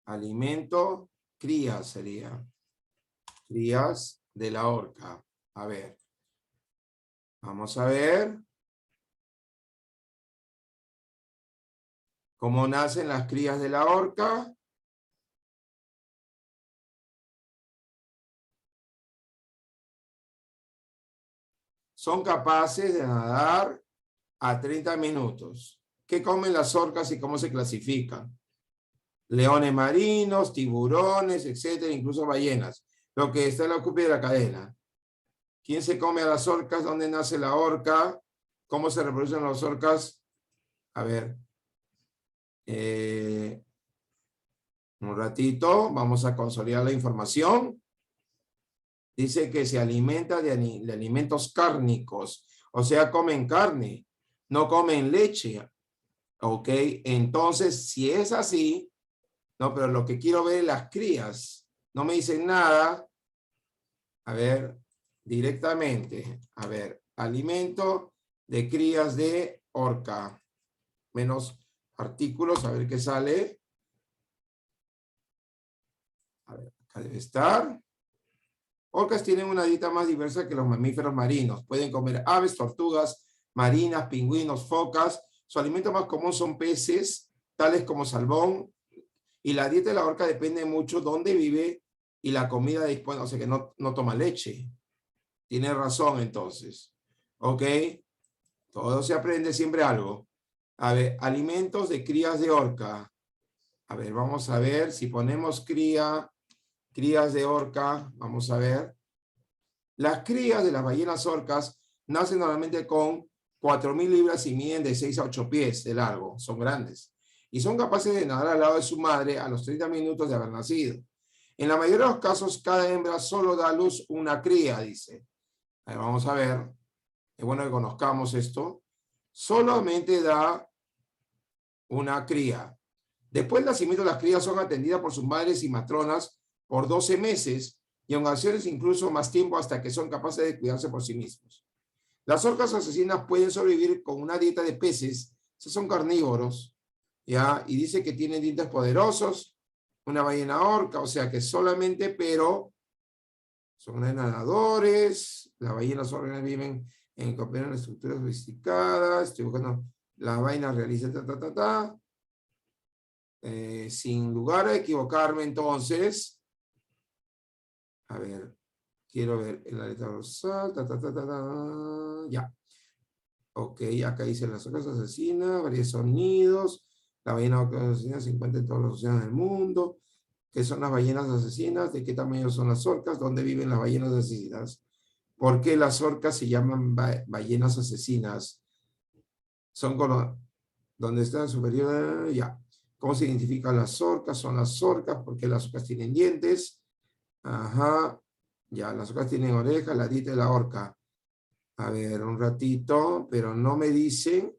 Speaker 1: Alimento, crías sería. Crías de la orca. A ver. Vamos a ver. ¿Cómo nacen las crías de la orca? Son capaces de nadar a 30 minutos. ¿Qué comen las orcas y cómo se clasifican? Leones marinos, tiburones, etcétera, incluso ballenas. Lo que está en la cúpula de la cadena. ¿Quién se come a las orcas? ¿Dónde nace la orca? ¿Cómo se reproducen las orcas? A ver. Un ratito. Vamos a consolidar la información. Dice que se alimenta de alimentos cárnicos. O sea, comen carne. No comen leche. Ok. Entonces, si es así, no, pero lo que quiero ver es las crías. No me dicen nada. A ver, directamente. A ver, alimento de crías de orca. Menos artículos, a ver qué sale. A ver, acá debe estar. Orcas tienen una dieta más diversa que los mamíferos marinos. Pueden comer aves, tortugas, marinas, pingüinos, focas. Su alimento más común son peces, tales como salmón. Y la dieta de la orca depende mucho de dónde vive y la comida dispone. O sea que no toma leche. Tiene razón entonces. ¿Ok? Todo se aprende siempre algo. A ver, alimentos de crías de orca. A ver, vamos a ver si ponemos crías de orca. Vamos a ver. Las crías de las ballenas orcas nacen normalmente con 4.000 libras y miden de 6 a 8 pies de largo. Son grandes. Y son capaces de nadar al lado de su madre a los 30 minutos de haber nacido. En la mayoría de los casos, cada hembra solo da a luz una cría, dice. A ver, vamos a ver. Es bueno que conozcamos esto. Solamente da una cría. Después del nacimiento, las crías son atendidas por sus madres y matronas por 12 meses y en ocasiones incluso más tiempo hasta que son capaces de cuidarse por sí mismos. Las orcas asesinas pueden sobrevivir con una dieta de peces, esos son carnívoros, ¿ya? Y dice que tienen dientes poderosos, una ballena orca, o sea que solamente, pero son nadadores, las ballenas orcas viven en estructuras sofisticadas, estoy buscando, la vaina realiza sin lugar a equivocarme entonces, a ver, quiero ver el aleta dorsal, ya. Ok, acá dice las orcas asesinas, varios sonidos, la ballena asesina se encuentra en todos los océanos del mundo. ¿Qué son las ballenas asesinas? ¿De qué tamaño son las orcas? ¿Dónde viven las ballenas asesinas? ¿Por qué las orcas se llaman ballenas asesinas? Son con donde está superior, ya. ¿Cómo se identifican las orcas? Son las orcas, porque las orcas tienen dientes. Ajá, ya, las orcas tienen orejas, la dieta de la orca. A ver, un ratito, pero no me dicen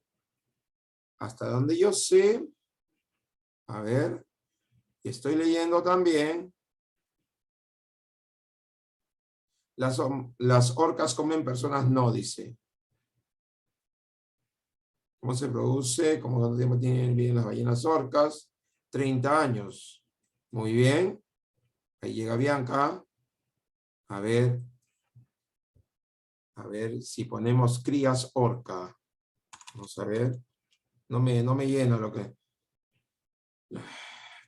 Speaker 1: hasta donde yo sé. A ver, estoy leyendo también. Las orcas comen personas, no, dice. ¿Cómo se produce? ¿Cómo cuánto tiempo tienen bien las ballenas orcas? 30 años. Muy bien. Ahí llega Bianca. A ver si ponemos crías orca. Vamos a ver. No me llena lo que...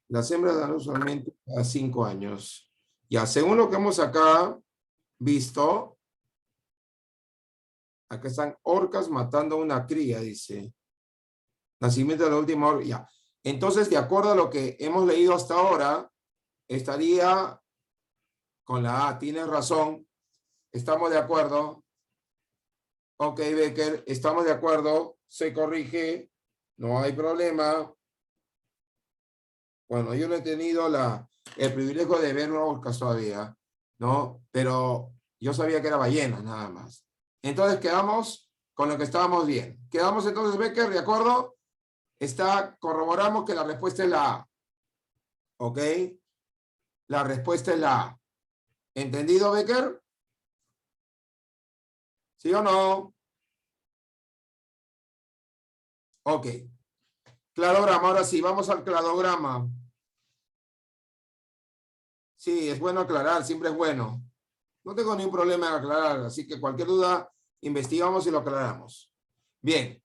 Speaker 1: Las hembras dan usualmente a 5 años. Ya, según lo que hemos acá visto, acá están orcas matando a una cría, dice. Nacimiento de la última orca, ya. Entonces, de acuerdo a lo que hemos leído hasta ahora, estaría con la A. Tienes razón. ¿Estamos de acuerdo? Ok, Becker, estamos de acuerdo. Se corrige. No hay problema. Bueno, yo no he tenido el privilegio de ver orcas todavía, ¿no? Pero yo sabía que era ballena, nada más. Entonces quedamos con lo que estábamos bien. Quedamos entonces, Becker, ¿de acuerdo? Corroboramos que la respuesta es la A. ¿Ok? La respuesta es la A. ¿Entendido, Becker? ¿Sí o no? Ok. Cladograma, ahora sí, vamos al cladograma. Sí, es bueno aclarar, siempre es bueno. No tengo ningún problema en aclarar, así que cualquier duda, investigamos y lo aclaramos. Bien,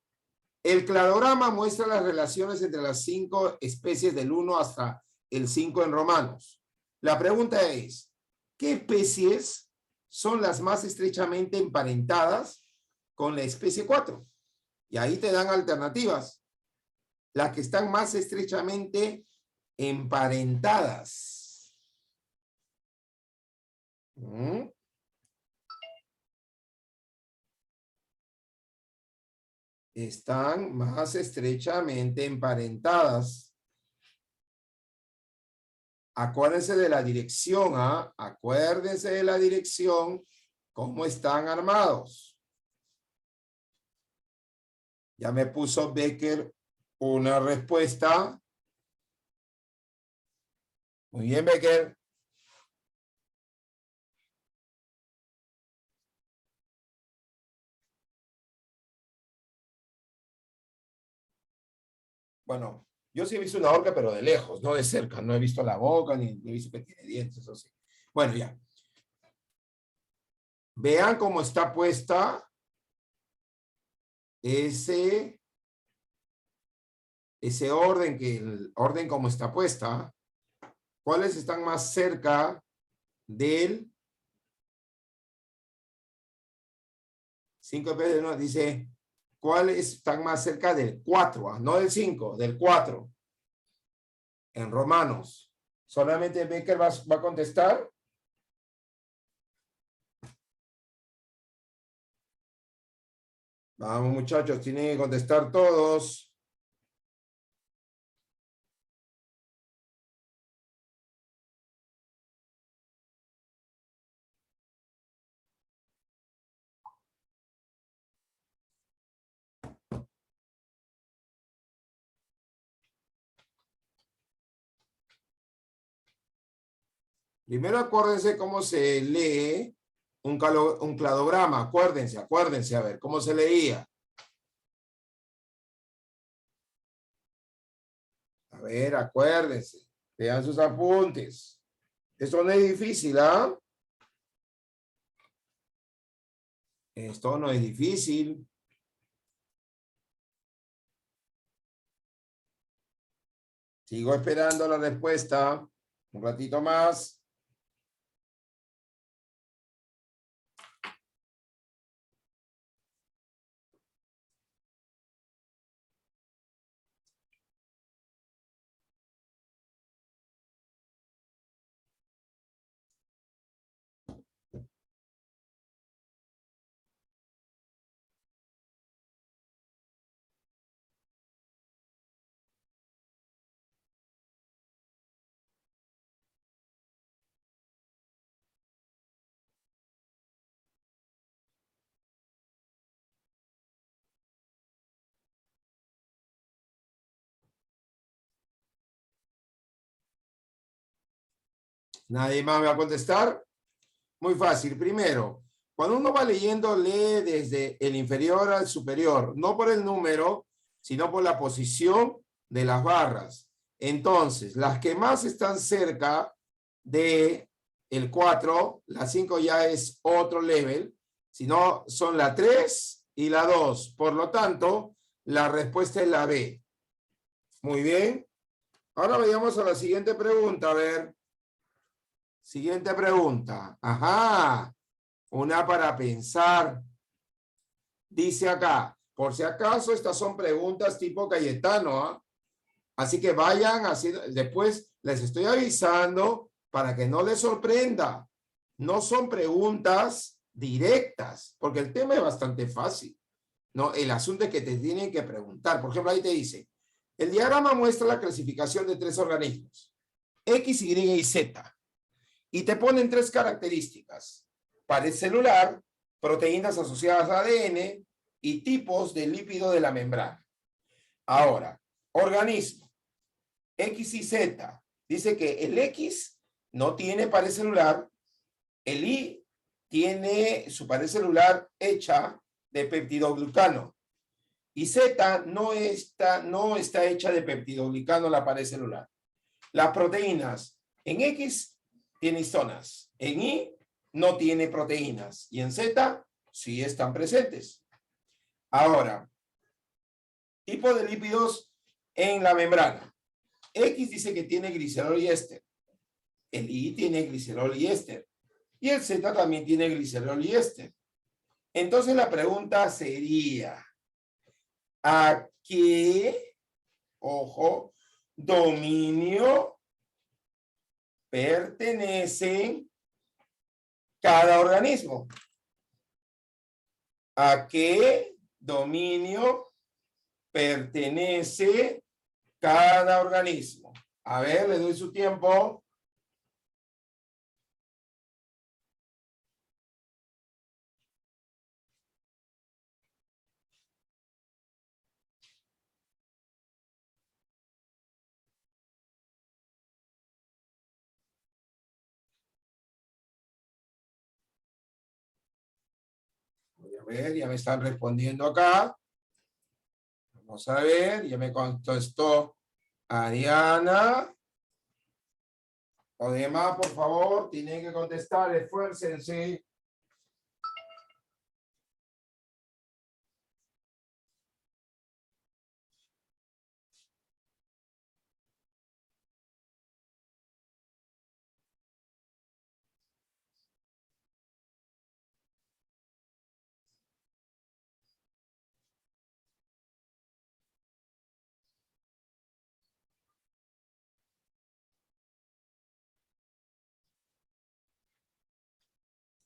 Speaker 1: el cladograma muestra las relaciones entre las 5 especies del 1 hasta el 5 en romanos. La pregunta es, ¿qué especies son las más estrechamente emparentadas con la especie 4? Y ahí te dan alternativas. Las que están más estrechamente emparentadas. Están más estrechamente emparentadas. Acuérdense de la dirección, ¿ah? Acuérdense de la dirección, cómo están armados. Ya me puso Becker una respuesta. Muy bien, Becker. Bueno, yo sí he visto una orca, pero de lejos, no de cerca. No he visto la boca, ni he visto que tiene dientes, eso sí. Bueno, ya. Vean cómo está puesta ese orden, el orden como está puesta. ¿Cuáles están más cerca del 5 de no? Dice, ¿cuáles están más cerca del 4? No del 5, del 4. En romanos. ¿Solamente Becker va a contestar? Vamos, muchachos, tienen que contestar todos. Primero acuérdense cómo se lee un cladograma. Acuérdense, a ver, ¿cómo se leía? A ver, acuérdense. Vean sus apuntes. Esto no es difícil, ¿ah? Esto no es difícil. Sigo esperando la respuesta. Un ratito más. ¿Nadie más me va a contestar? Muy fácil. Primero, cuando uno va leyendo, lee desde el inferior al superior, no por el número, sino por la posición de las barras. Entonces, las que más están cerca de el 4, la 5 ya es otro level, sino son la 3 y la 2. Por lo tanto, la respuesta es la B. Muy bien. Ahora vayamos a la siguiente pregunta. A ver. Siguiente pregunta. Ajá. Una para pensar. Dice acá, por si acaso, estas son preguntas tipo Cayetano, ¿eh? Así que vayan haciendo, después les estoy avisando para que no les sorprenda. No son preguntas directas, porque el tema es bastante fácil. No, el asunto es que te tienen que preguntar. Por ejemplo, ahí te dice, el diagrama muestra la clasificación de 3 organismos, X, Y y Z. Y te ponen 3 características: pared celular, proteínas asociadas a ADN y tipos de lípido de la membrana. Ahora, organismo, X y Z. Dice que el X no tiene pared celular, el Y tiene su pared celular hecha de peptidoglucano y Z no está hecha de peptidoglucano la pared celular. Las proteínas en X tiene histonas, en Y no tiene proteínas y en Z sí están presentes. Ahora, tipo de lípidos en la membrana. X dice que tiene glicerol y éster. El Y tiene glicerol y éster. Y el Z también tiene glicerol y éster. Entonces la pregunta sería, ¿a qué, ojo, dominio pertenece cada organismo? ¿A qué dominio pertenece cada organismo? A ver, le doy su tiempo. Voy a ver, ya me están respondiendo acá. Vamos a ver, ya me contestó Ariana. O demás, por favor, tienen que contestar, esfuércense.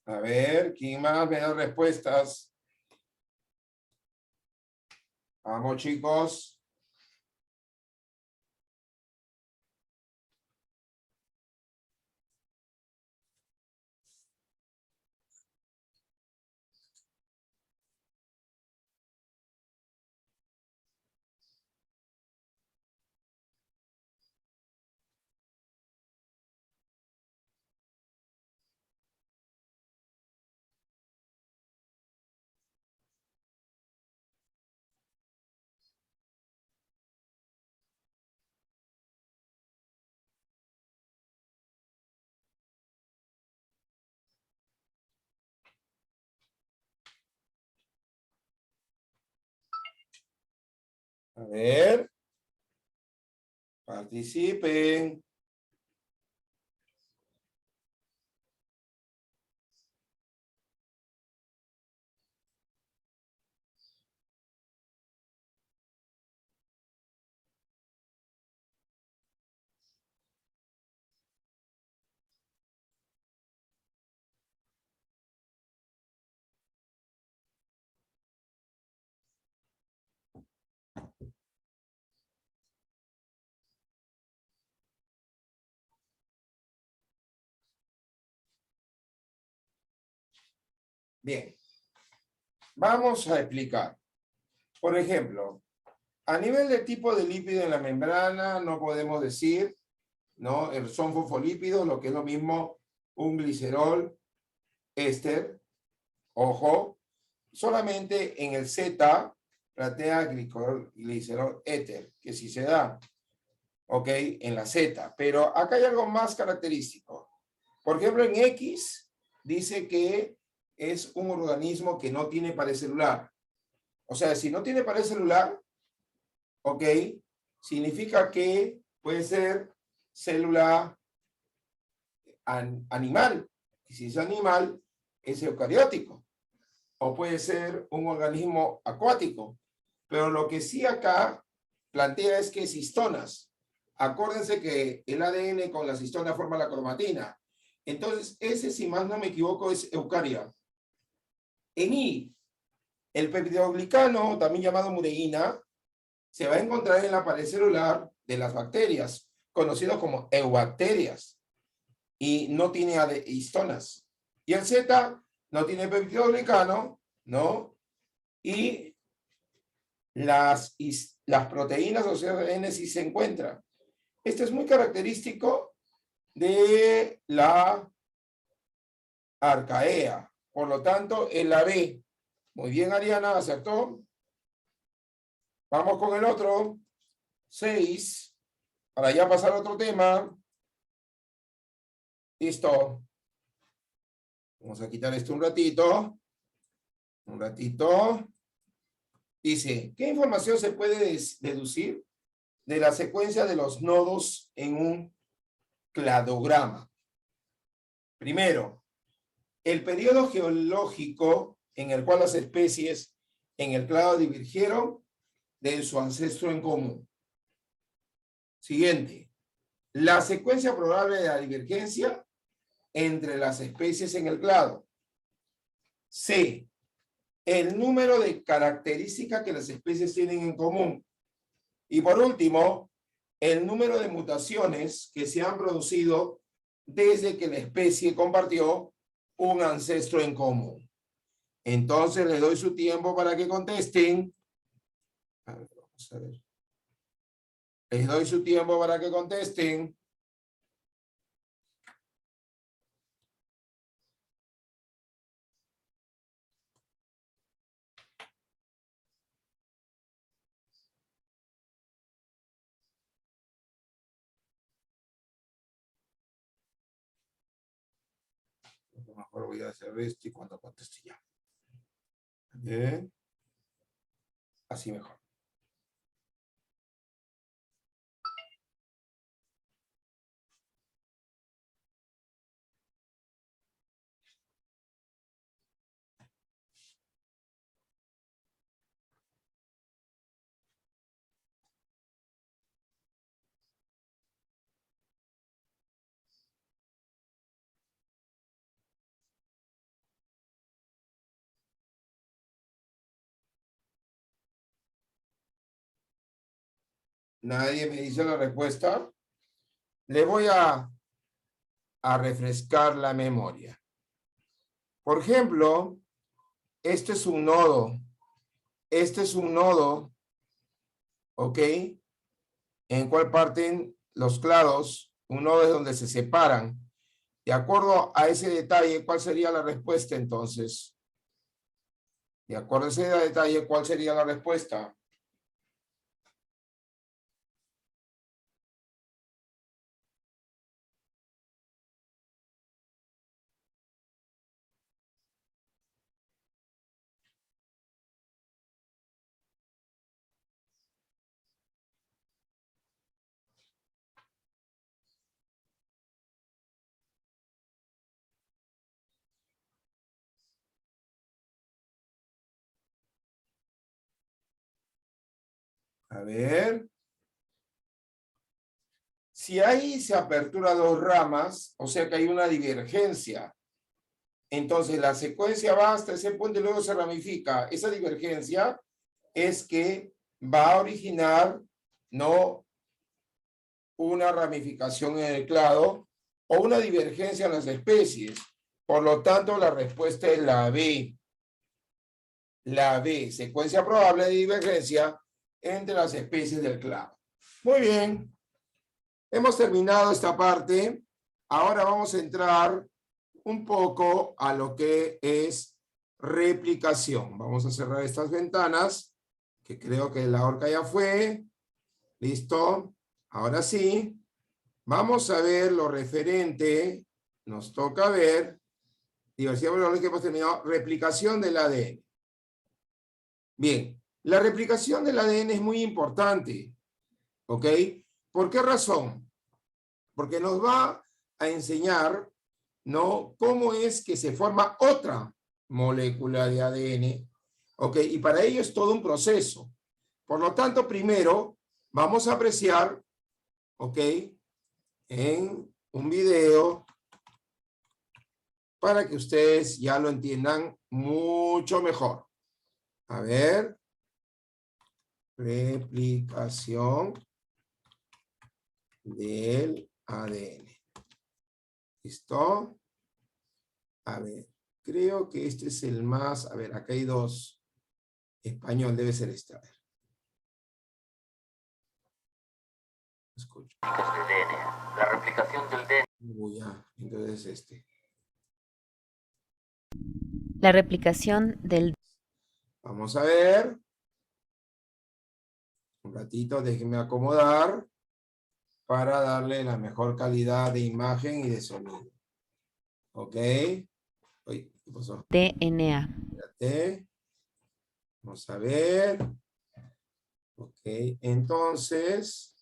Speaker 1: A ver, ¿quién más me da respuestas? Vamos, chicos. A ver, participen. Bien, vamos a explicar. Por ejemplo, a nivel de tipo de lípido en la membrana, no podemos decir, ¿no? Son fosfolípidos, lo que es lo mismo un glicerol éster. Ojo, solamente en el Z platea glicerol éter, que sí se da, ¿ok? En la Z. Pero acá hay algo más característico. Por ejemplo, en X dice que es un organismo que no tiene pared celular. O sea, si no tiene pared celular, ok, significa que puede ser célula animal. Y si es animal, es eucariótico. O puede ser un organismo acuático. Pero lo que sí acá plantea es que es histonas. Acuérdense que el ADN con las histonas forma la cromatina. Entonces, ese, si más no me equivoco, es eucaria. En I, el peptidoglicano, también llamado mureína, se va a encontrar en la pared celular de las bacterias, conocidos como eubacterias, y no tiene histonas. Y el Z no tiene peptidoglicano, ¿no? Y las proteínas o ADN sí se encuentran. Esto es muy característico de la arcaea. Por lo tanto, en la B. Muy bien, Ariana, acertó. Vamos con el otro. 6. Para ya pasar a otro tema. Listo. Vamos a quitar esto un ratito. Un ratito. Dice, ¿qué información se puede deducir de la secuencia de los nodos en un cladograma? Primero, el periodo geológico en el cual las especies en el clado divergieron de su ancestro en común. Siguiente, la secuencia probable de la divergencia entre las especies en el clado. C, el número de características que las especies tienen en común. Y por último, el número de mutaciones que se han producido desde que la especie compartió un ancestro en común. Entonces les doy su tiempo para que contesten. A ver, vamos a ver. Les doy su tiempo para que contesten. A lo mejor voy a hacer esto y cuando conteste ya. Bien. Así mejor. Nadie me dice la respuesta. Le voy a refrescar la memoria. Por ejemplo, este es un nodo. Este es un nodo, ¿ok? En cual parten los clados. Un nodo es donde se separan. De acuerdo a ese detalle, ¿cuál sería la respuesta entonces? De acuerdo a ese detalle, ¿cuál sería la respuesta? A ver. Si ahí se apertura dos ramas, o sea que hay una divergencia, entonces la secuencia va hasta ese punto y luego se ramifica. Esa divergencia es que va a originar, no una ramificación en el clado o una divergencia en las especies. Por lo tanto, la respuesta es la B. La B, secuencia probable de divergencia entre las especies del clado. Muy bien. Hemos terminado esta parte. Ahora vamos a entrar un poco a lo que es replicación. Vamos a cerrar estas ventanas, que creo que la horca ya fue. Listo. Ahora sí. Vamos a ver lo referente, nos toca ver diversidad biológica, hemos terminado replicación del ADN. Bien, la replicación del ADN es muy importante, ¿ok? ¿Por qué razón? Porque nos va a enseñar, ¿no?, cómo es que se forma otra molécula de ADN, ¿ok? Y para ello es todo un proceso. Por lo tanto, primero vamos a apreciar, ¿ok?, en un video para que ustedes ya lo entiendan mucho mejor. A ver. Replicación del ADN. ¿Listo? A ver, creo que este es el más... A ver, acá hay dos. Español debe ser este. A ver. Escucho.
Speaker 2: La replicación del DNA.
Speaker 1: Ya, entonces este.
Speaker 3: La replicación del...
Speaker 1: Vamos a ver. Un ratito, déjenme acomodar para darle la mejor calidad de imagen y de sonido. ¿Ok? Uy, ¿qué pasó?
Speaker 3: DNA.
Speaker 1: Espérate. Vamos a ver. Ok, entonces,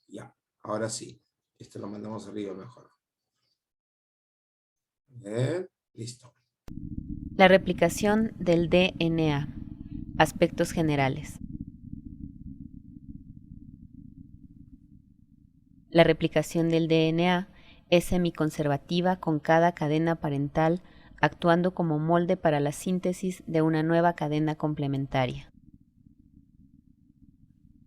Speaker 1: ya, ahora sí. Este lo mandamos arriba mejor. Bien, listo.
Speaker 3: La replicación del DNA. Aspectos generales. La replicación del DNA es semiconservativa con cada cadena parental actuando como molde para la síntesis de una nueva cadena complementaria.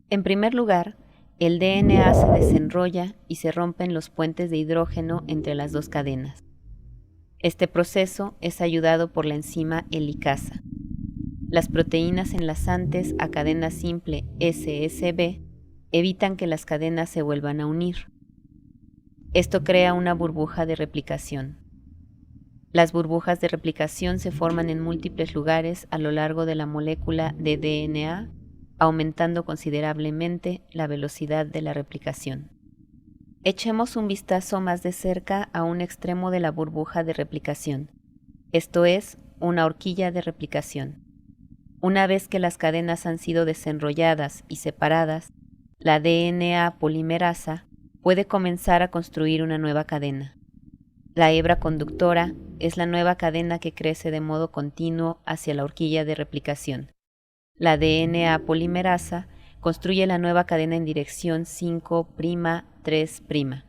Speaker 3: En primer lugar, el DNA se desenrolla y se rompen los puentes de hidrógeno entre las dos cadenas. Este proceso es ayudado por la enzima helicasa. Las proteínas enlazantes a cadena simple SSB evitan que las cadenas se vuelvan a unir. Esto crea una burbuja de replicación. Las burbujas de replicación se forman en múltiples lugares a lo largo de la molécula de DNA, aumentando considerablemente la velocidad de la replicación. Echemos un vistazo más de cerca a un extremo de la burbuja de replicación, esto es, una horquilla de replicación. Una vez que las cadenas han sido desenrolladas y separadas, la DNA polimerasa puede comenzar a construir una nueva cadena. La hebra conductora es la nueva cadena que crece de modo continuo hacia la horquilla de replicación. La DNA polimerasa construye la nueva cadena en dirección 5'3'.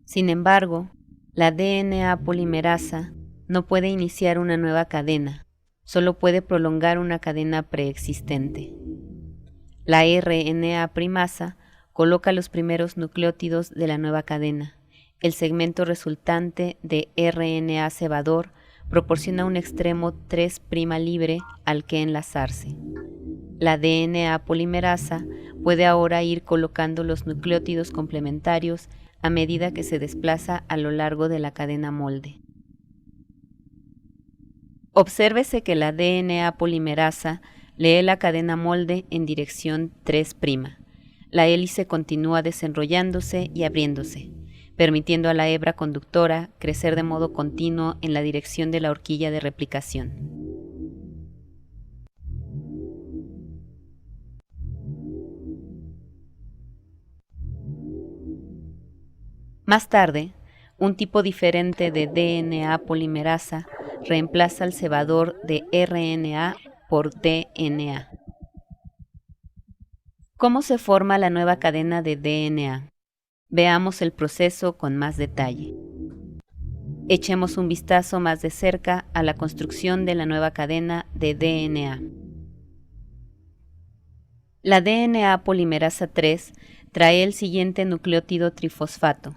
Speaker 3: Sin embargo, la DNA polimerasa no puede iniciar una nueva cadena, solo puede prolongar una cadena preexistente. La RNA primasa coloca los primeros nucleótidos de la nueva cadena. El segmento resultante de RNA cebador proporciona un extremo 3' libre al que enlazarse. La DNA polimerasa puede ahora ir colocando los nucleótidos complementarios a medida que se desplaza a lo largo de la cadena molde. Obsérvese que la DNA polimerasa lee la cadena molde en dirección 3'. La hélice continúa desenrollándose y abriéndose, permitiendo a la hebra conductora crecer de modo continuo en la dirección de la horquilla de replicación. Más tarde, un tipo diferente de DNA polimerasa reemplaza al cebador de RNA por DNA. ¿Cómo se forma la nueva cadena de DNA? Veamos el proceso con más detalle. Echemos un vistazo más de cerca a la construcción de la nueva cadena de DNA. La DNA polimerasa 3 trae el siguiente nucleótido trifosfato.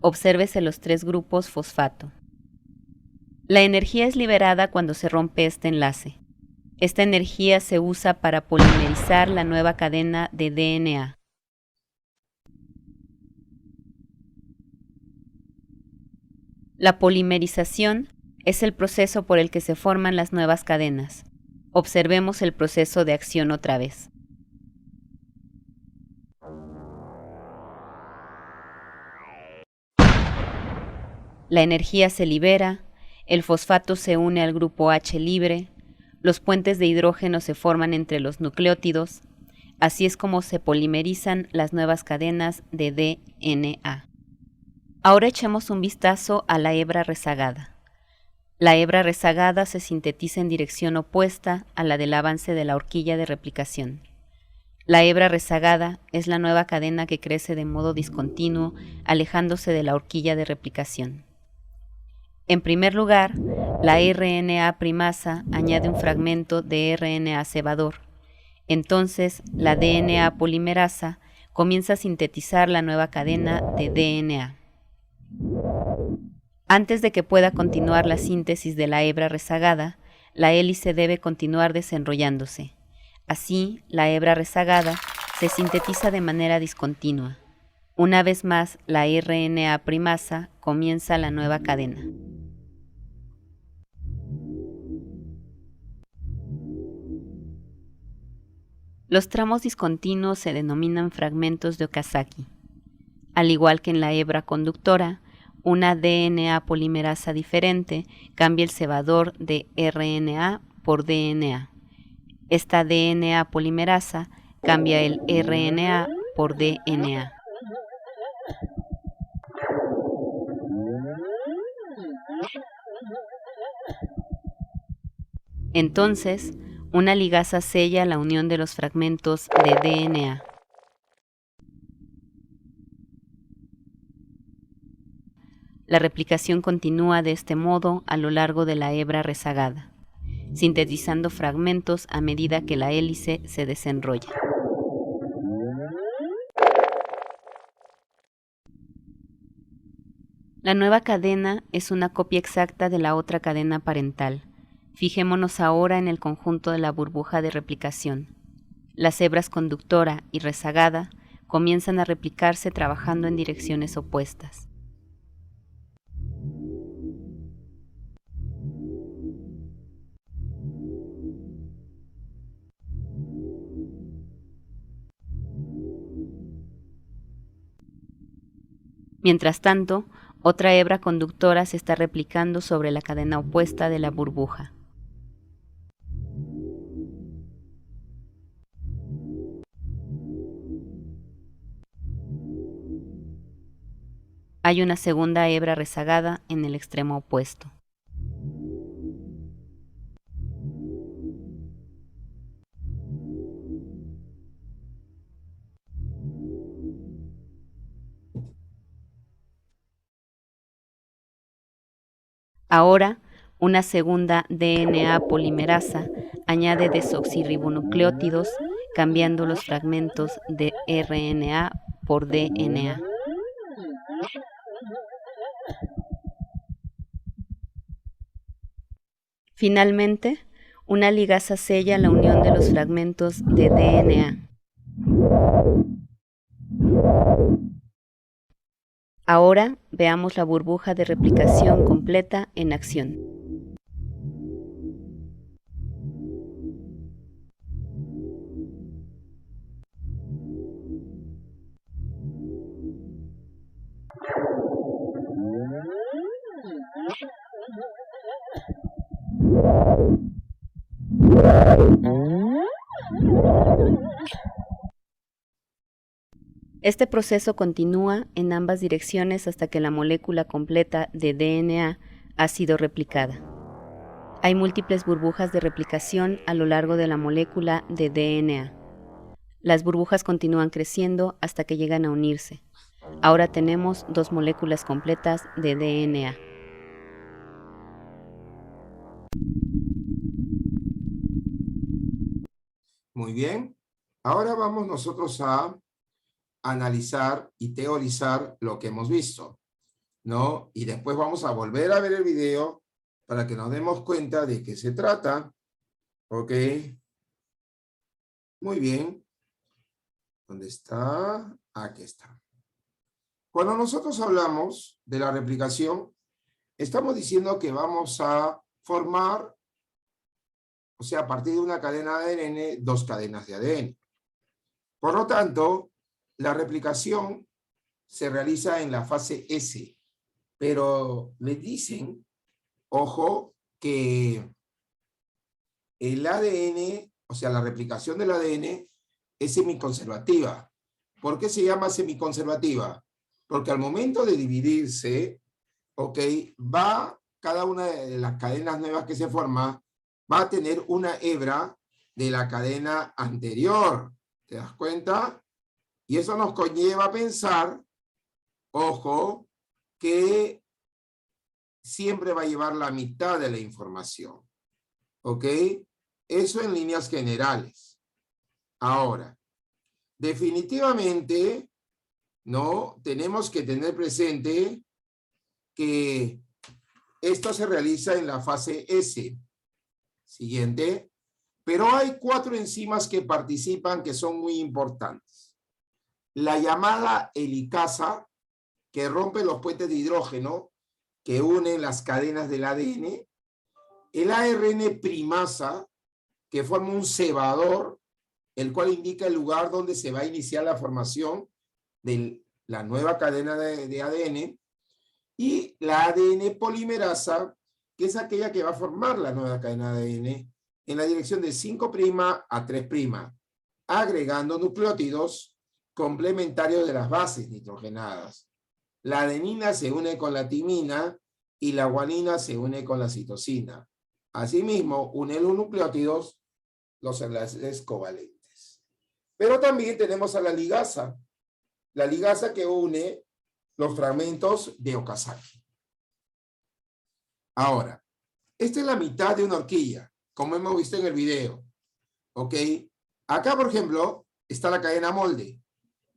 Speaker 3: Obsérvese los 3 grupos fosfato. La energía es liberada cuando se rompe este enlace. Esta energía se usa para polimerizar la nueva cadena de DNA. La polimerización es el proceso por el que se forman las nuevas cadenas. Observemos el proceso de acción otra vez. 。 . 。 . 。 . 。 . . . . 。 . 。 . 。 . 。 . 。 . 。 . 。 . 。 . 。 . 。 . 。 . 。 . 。 . 。 . 。 . 。 . 。 . 。 . 。 . 。 . 。 . 。 . 。 . . La energía se libera, el fosfato se une al grupo H libre, los puentes de hidrógeno se forman entre los nucleótidos, así es como se polimerizan las nuevas cadenas de DNA. Ahora echemos un vistazo a la hebra rezagada. La hebra rezagada se sintetiza en dirección opuesta a la del avance de la horquilla de replicación. La hebra rezagada es la nueva cadena que crece de modo discontinuo, alejándose de la horquilla de replicación. En primer lugar, la RNA primasa añade un fragmento de RNA cebador. Entonces, la DNA polimerasa comienza a sintetizar la nueva cadena de DNA. Antes de que pueda continuar la síntesis de la hebra rezagada, la hélice debe continuar desenrollándose. Así, la hebra rezagada se sintetiza de manera discontinua. Una vez más, la RNA primasa comienza la nueva cadena. Los tramos discontinuos se denominan fragmentos de Okazaki. Al igual que en la hebra conductora, una DNA polimerasa diferente cambia el cebador de RNA por DNA. Esta DNA polimerasa cambia el RNA por DNA. Entonces, una ligasa sella la unión de los fragmentos de DNA. La replicación continúa de este modo a lo largo de la hebra rezagada, sintetizando fragmentos a medida que la hélice se desenrolla. La nueva cadena es una copia exacta de la otra cadena parental. Fijémonos ahora en el conjunto de la burbuja de replicación. Las hebras conductora y rezagada comienzan a replicarse trabajando en direcciones opuestas. Mientras tanto, otra hebra conductora se está replicando sobre la cadena opuesta de la burbuja. Hay una segunda hebra rezagada en el extremo opuesto. Ahora, una segunda DNA polimerasa añade desoxirribonucleótidos, cambiando los fragmentos de RNA por DNA. Finalmente, una ligasa sella la unión de los fragmentos de DNA. Ahora veamos la burbuja de replicación completa en acción. Este proceso continúa en ambas direcciones hasta que la molécula completa de DNA ha sido replicada. Hay múltiples burbujas de replicación a lo largo de la molécula de DNA. Las burbujas continúan creciendo hasta que llegan a unirse. Ahora tenemos 2 moléculas completas de DNA.
Speaker 1: Muy bien. Ahora vamos nosotros a analizar y teorizar lo que hemos visto, ¿no? Y después vamos a volver a ver el video para que nos demos cuenta de qué se trata. ¿Ok? Muy bien. ¿Dónde está? Aquí está. Cuando nosotros hablamos de la replicación, estamos diciendo que vamos a formar, o sea, a partir de una cadena de ADN, 2 cadenas de ADN. Por lo tanto, la replicación se realiza en la fase S. pero le dicen, ojo, que el ADN, o sea, la replicación del ADN es semiconservativa. ¿Por qué se llama semiconservativa? Porque al momento de dividirse, ok, cada una de las cadenas nuevas que se forma, va a tener una hebra de la cadena anterior. ¿Te das cuenta? Y eso nos conlleva a pensar, ojo, que siempre va a llevar la mitad de la información. ¿Ok? Eso en líneas generales. Ahora, definitivamente, ¿no? Tenemos que tener presente que esto se realiza en la fase S. Siguiente. Pero hay 4 enzimas que participan que son muy importantes. La llamada helicasa, que rompe los puentes de hidrógeno que unen las cadenas del ADN. El ARN primasa, que forma un cebador, el cual indica el lugar donde se va a iniciar la formación de la nueva cadena de ADN. Y la ADN polimerasa, que es aquella que va a formar la nueva cadena de ADN en la dirección de 5' a 3', agregando nucleótidos complementarios de las bases nitrogenadas. La adenina se une con la timina y la guanina se une con la citosina. Asimismo, unen los nucleótidos los enlaces covalentes. Pero también tenemos a la ligasa que une los fragmentos de Okazaki. Ahora, esta es la mitad de una horquilla, como hemos visto en el video. ¿Ok? Acá, por ejemplo, está la cadena molde.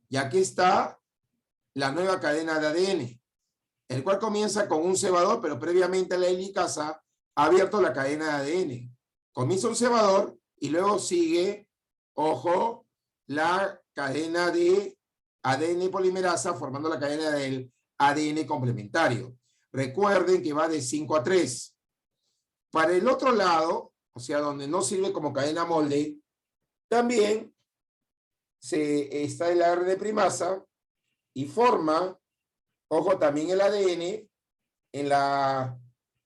Speaker 1: Y aquí está la nueva cadena de ADN, el cual comienza con un cebador, pero previamente la helicasa ha abierto la cadena de ADN. Comienza un cebador y luego sigue, ojo, la cadena de ADN polimerasa formando la cadena del ADN complementario. Recuerden que va de 5 a 3. Para el otro lado, o sea, donde no sirve como cadena molde, también está el ARN primasa y forma, ojo, también el ADN en la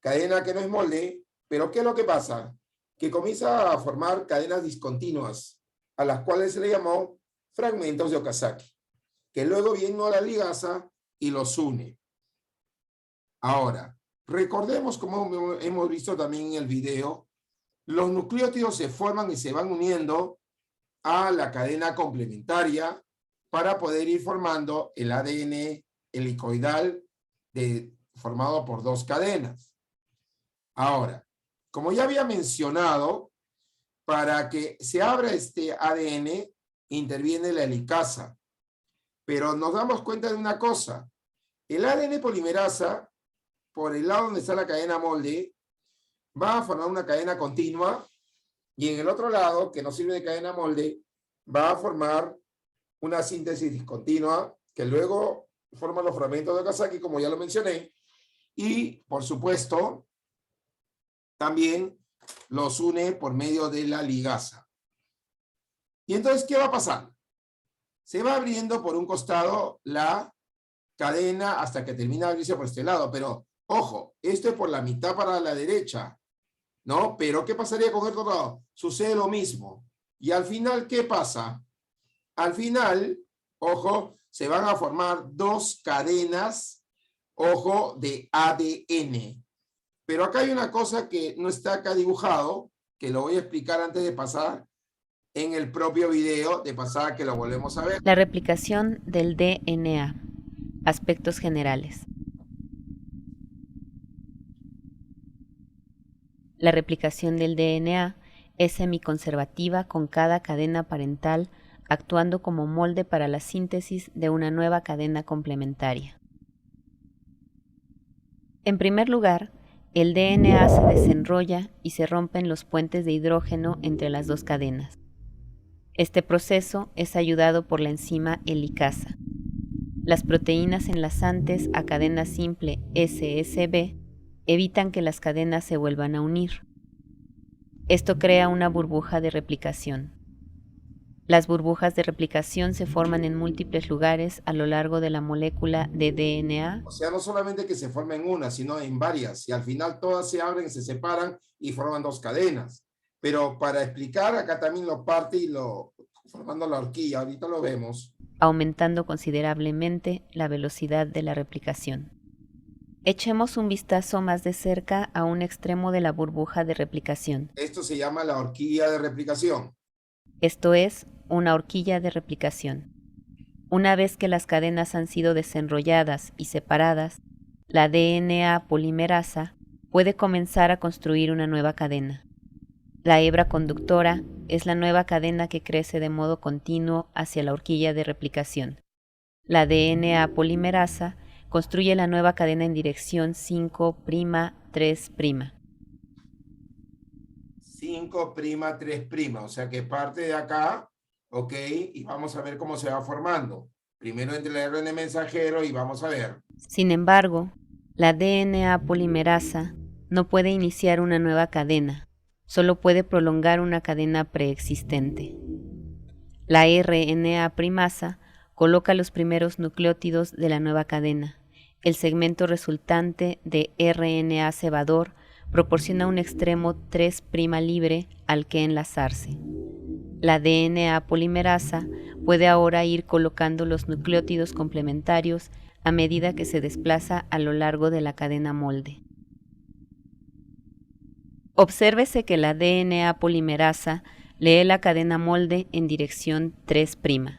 Speaker 1: cadena que no es molde. Pero ¿qué es lo que pasa? Que comienza a formar cadenas discontinuas, a las cuales se le llamó fragmentos de Okazaki, que luego viene a la ligasa y los une. Ahora, recordemos, como hemos visto también en el video, los nucleótidos se forman y se van uniendo a la cadena complementaria para poder ir formando el ADN helicoidal formado por 2 cadenas. Ahora, como ya había mencionado, para que se abra este ADN interviene la helicasa. Pero nos damos cuenta de una cosa. El ADN polimerasa, por el lado donde está la cadena molde, va a formar una cadena continua, y en el otro lado, que no sirve de cadena molde, va a formar una síntesis discontinua, que luego forma los fragmentos de Okazaki, como ya lo mencioné, y, por supuesto, también los une por medio de la ligasa. Y entonces, ¿qué va a pasar? Se va abriendo por un costado la cadena hasta que termina de abrirse por este lado, pero ojo, esto es por la mitad para la derecha, ¿no? Pero ¿qué pasaría con el otro lado? Sucede lo mismo. Y al final, ¿qué pasa? Al final, ojo, se van a formar 2 cadenas, ojo, de ADN. Pero acá hay una cosa que no está acá dibujado, que lo voy a explicar antes de pasar en el propio video, de pasar que lo volvemos a ver.
Speaker 3: La replicación del DNA. Aspectos generales. La replicación del DNA es semiconservativa, con cada cadena parental actuando como molde para la síntesis de una nueva cadena complementaria. En primer lugar, el DNA se desenrolla y se rompen los puentes de hidrógeno entre las 2 cadenas. Este proceso es ayudado por la enzima helicasa. Las proteínas enlazantes a cadena simple SSB evitan que las cadenas se vuelvan a unir. Esto crea una burbuja de replicación. Las burbujas de replicación se forman en múltiples lugares a lo largo de la molécula de DNA.
Speaker 1: O sea, no solamente que se formen una, sino en varias. Y al final todas se abren, se separan y forman dos cadenas. Pero para explicar, acá también lo parte y lo formando la horquilla. Ahorita lo vemos.
Speaker 3: Aumentando considerablemente la velocidad de la replicación. Echemos un vistazo más de cerca a un extremo de la burbuja de replicación.
Speaker 1: Esto se llama la horquilla de replicación.
Speaker 3: Esto es, una horquilla de replicación. Una vez que las cadenas han sido desenrolladas y separadas, la DNA polimerasa puede comenzar a construir una nueva cadena. La hebra conductora es la nueva cadena que crece de modo continuo hacia la horquilla de replicación. La DNA polimerasa construye la nueva cadena en dirección 5'3'.
Speaker 1: 5'3', o sea que parte de acá, ok, y vamos a ver cómo se va formando. Primero entre el ARN mensajero y vamos a ver.
Speaker 3: Sin embargo, la DNA polimerasa no puede iniciar una nueva cadena, solo puede prolongar una cadena preexistente. La RNA primasa coloca los primeros nucleótidos de la nueva cadena. El segmento resultante de RNA cebador proporciona un extremo 3' libre al que enlazarse. La DNA polimerasa puede ahora ir colocando los nucleótidos complementarios a medida que se desplaza a lo largo de la cadena molde. Obsérvese que la DNA polimerasa lee la cadena molde en dirección 3'.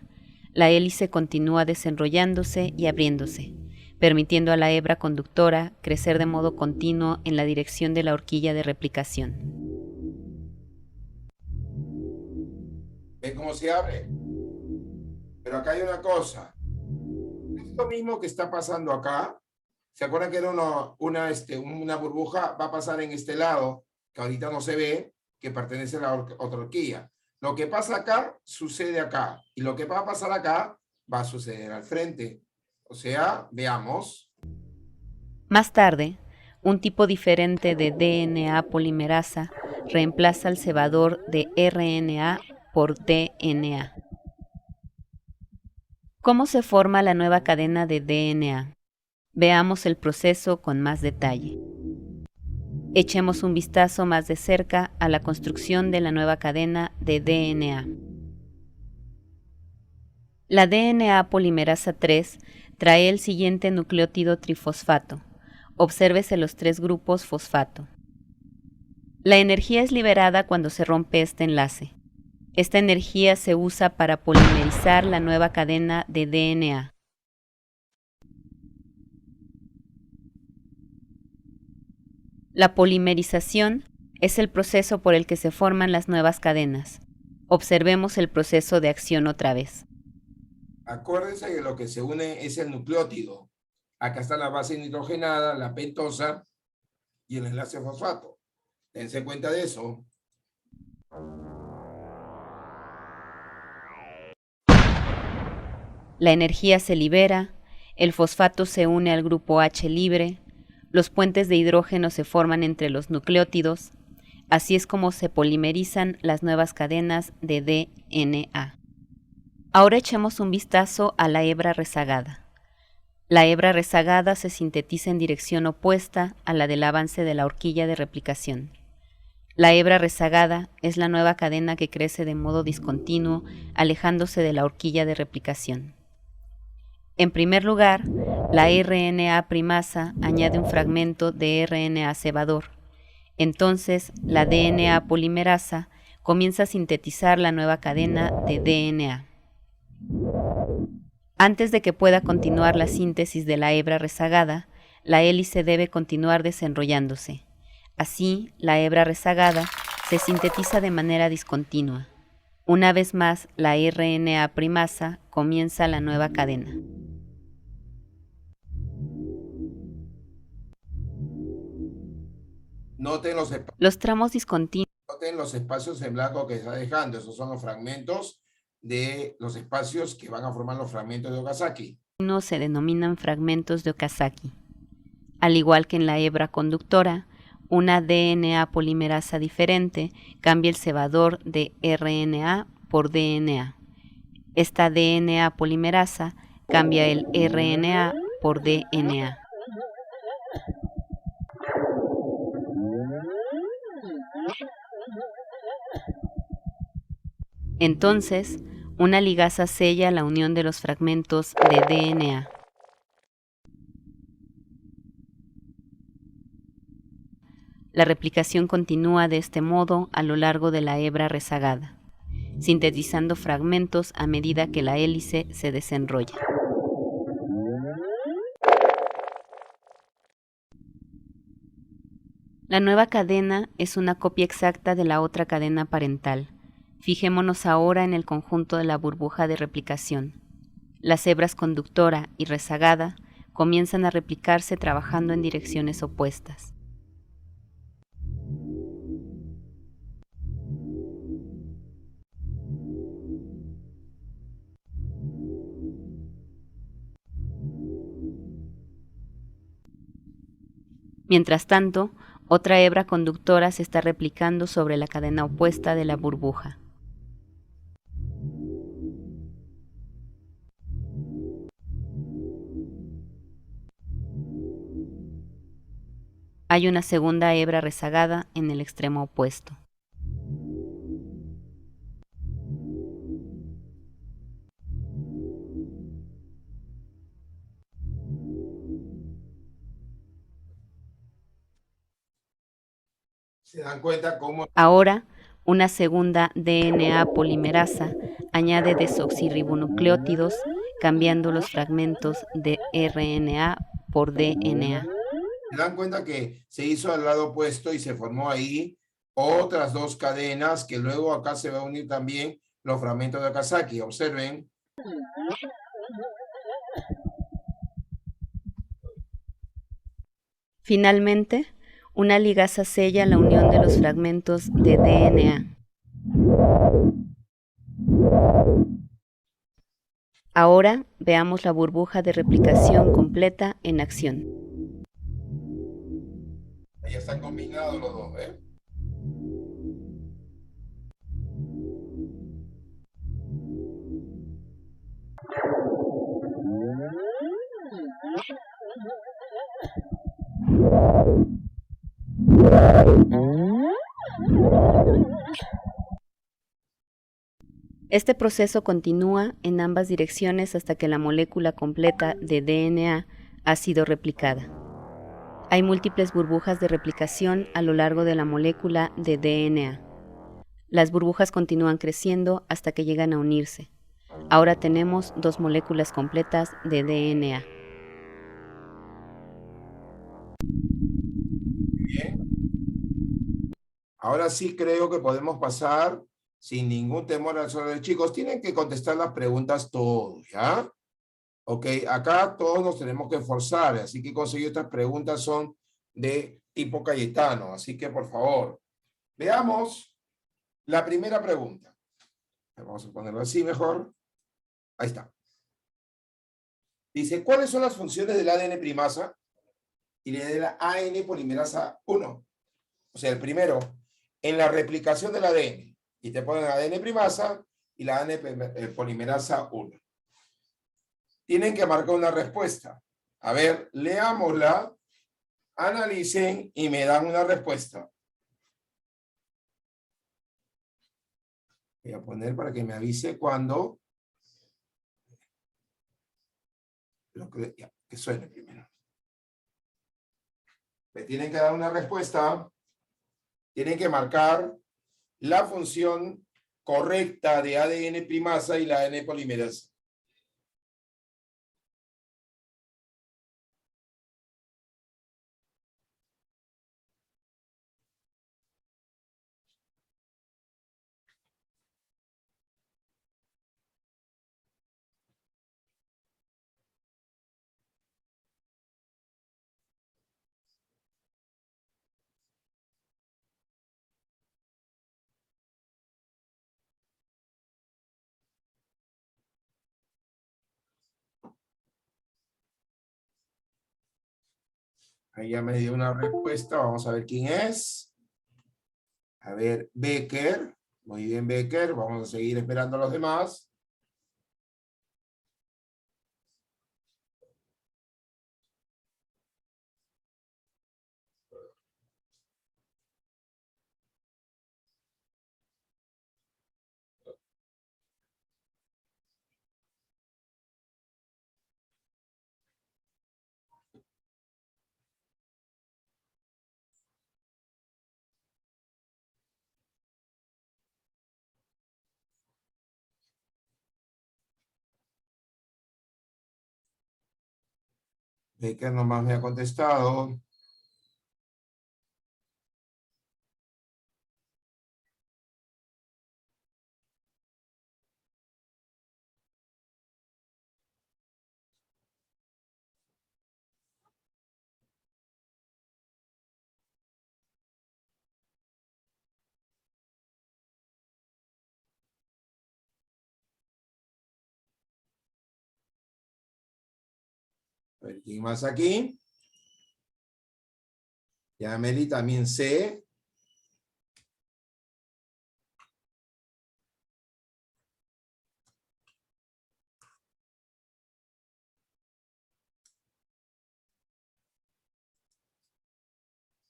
Speaker 3: La hélice continúa desenrollándose y abriéndose, permitiendo a la hebra conductora crecer de modo continuo en la dirección de la horquilla de replicación.
Speaker 1: ¿Ven cómo se abre? Pero acá hay una cosa. Esto mismo que está pasando acá, ¿se acuerdan que era una burbuja? Va a pasar en este lado, que ahorita no se ve, que pertenece a la otra horquilla. Lo que pasa acá, sucede acá. Y lo que va a pasar acá, va a suceder al frente. O sea, veamos.
Speaker 3: Más tarde, un tipo diferente de DNA polimerasa reemplaza al cebador de RNA por DNA. ¿Cómo se forma la nueva cadena de DNA? Veamos el proceso con más detalle. Echemos un vistazo más de cerca a la construcción de la nueva cadena de DNA. La DNA polimerasa 3 trae el siguiente nucleótido trifosfato. Obsérvese los 3 grupos fosfato. La energía es liberada cuando se rompe este enlace. Esta energía se usa para polimerizar la nueva cadena de DNA. La polimerización es el proceso por el que se forman las nuevas cadenas. Observemos el proceso de acción otra vez.
Speaker 1: Acuérdense que lo que se une es el nucleótido. Acá está la base nitrogenada, la pentosa y el enlace fosfato. Dense cuenta de eso.
Speaker 3: La energía se libera, el fosfato se une al grupo H libre, los puentes de hidrógeno se forman entre los nucleótidos, así es como se polimerizan las nuevas cadenas de DNA. Ahora echemos un vistazo a la hebra rezagada. La hebra rezagada se sintetiza en dirección opuesta a la del avance de la horquilla de replicación. La hebra rezagada es la nueva cadena que crece de modo discontinuo, alejándose de la horquilla de replicación. En primer lugar, la RNA primasa añade un fragmento de RNA cebador. Entonces, la DNA polimerasa comienza a sintetizar la nueva cadena de DNA. Antes de que pueda continuar la síntesis de la hebra rezagada, la hélice debe continuar desenrollándose. Así, la hebra rezagada se sintetiza de manera discontinua. Una vez más, la RNA primasa comienza la nueva cadena.
Speaker 1: Noten
Speaker 3: los tramos discontinuos.
Speaker 1: Noten los espacios en blanco que está dejando. Esos son los fragmentos de los espacios que van a formar los fragmentos de Okazaki.
Speaker 3: Se denominan fragmentos de Okazaki. Al igual que en la hebra conductora, una DNA polimerasa diferente cambia el cebador de RNA por DNA. Esta DNA polimerasa cambia el RNA por DNA. Entonces, una ligasa sella la unión de los fragmentos de DNA. La replicación continúa de este modo a lo largo de la hebra rezagada, sintetizando fragmentos a medida que la hélice se desenrolla. La nueva cadena es una copia exacta de la otra cadena parental. Fijémonos ahora en el conjunto de la burbuja de replicación. Las hebras conductora y rezagada comienzan a replicarse trabajando en direcciones opuestas. Mientras tanto, otra hebra conductora se está replicando sobre la cadena opuesta de la burbuja. Hay una segunda hebra rezagada en el extremo opuesto.
Speaker 1: ¿Se dan cuenta cómo?
Speaker 3: Ahora, una segunda DNA polimerasa añade desoxirribonucleótidos, cambiando los fragmentos de RNA por DNA.
Speaker 1: ¿Se dan cuenta que se hizo al lado opuesto y se formó ahí otras dos cadenas que luego acá se va a unir también los fragmentos de Okazaki? Observen.
Speaker 3: Finalmente, una ligasa sella la unión de los fragmentos de DNA. Ahora veamos la burbuja de replicación completa en acción.
Speaker 1: Ahí están combinados los dos, ¿eh?
Speaker 3: Este proceso continúa en ambas direcciones hasta que la molécula completa de DNA ha sido replicada. Hay múltiples burbujas de replicación a lo largo de la molécula de DNA. Las burbujas continúan creciendo hasta que llegan a unirse. Ahora tenemos dos moléculas completas de DNA.
Speaker 1: Bien. Ahora sí creo que podemos pasar sin ningún temor al sol. Chicos, tienen que contestar las preguntas todos, ¿ya? Ok, acá todos nos tenemos que esforzar, así que conseguir estas preguntas son de tipo Cayetano, así que por favor, veamos la primera pregunta. Vamos a ponerlo así mejor. Ahí está. Dice, ¿cuáles son las funciones del ADN primasa y de la AN polimerasa 1? O sea, el primero, en la replicación del ADN. Y te ponen ADN primasa y la ADN polimerasa 1. Tienen que marcar una respuesta. A ver, leámosla, analicen y me dan una respuesta. Voy a poner para que me avise cuando que suene primero. Me tienen que dar una respuesta. Tienen que marcar la función correcta de ADN primasa y la ADN polimerasa. Ahí ya me dio una respuesta. Vamos a ver quién es. A ver, Becker. Muy bien, Becker. Vamos a seguir esperando a los demás. Baker nomás me ha contestado. A ver, ¿quién más aquí? Ya Meli también sé.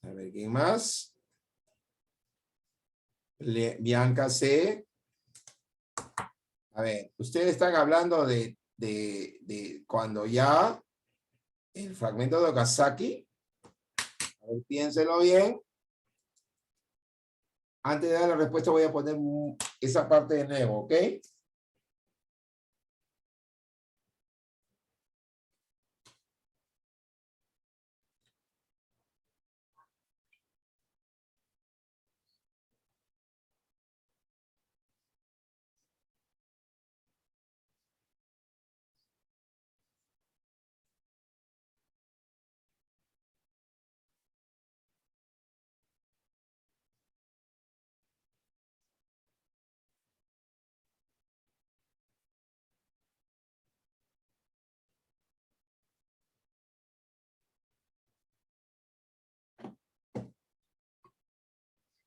Speaker 1: A ver, ¿quién más? Bianca C. A ver, ustedes están hablando de cuando ya el fragmento de Okazaki. A ver, piénselo bien. Antes de dar la respuesta voy a poner esa parte de nuevo, ¿ok?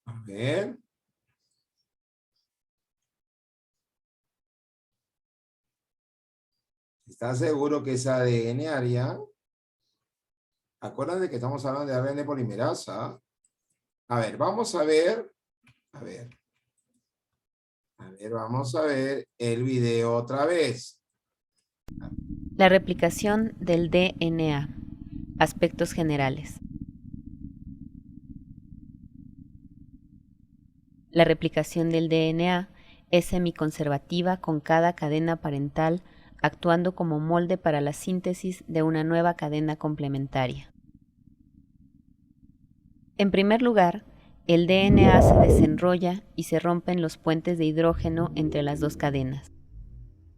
Speaker 1: A ver. ¿Estás seguro que es ADN, Arián? Acuérdate que estamos hablando de ADN polimerasa. A ver, vamos a ver. A ver. A ver, vamos a ver el video otra vez.
Speaker 3: La replicación del DNA. Aspectos generales. La replicación del DNA es semiconservativa con cada cadena parental actuando como molde para la síntesis de una nueva cadena complementaria. En primer lugar, el DNA se desenrolla y se rompen los puentes de hidrógeno entre las dos cadenas.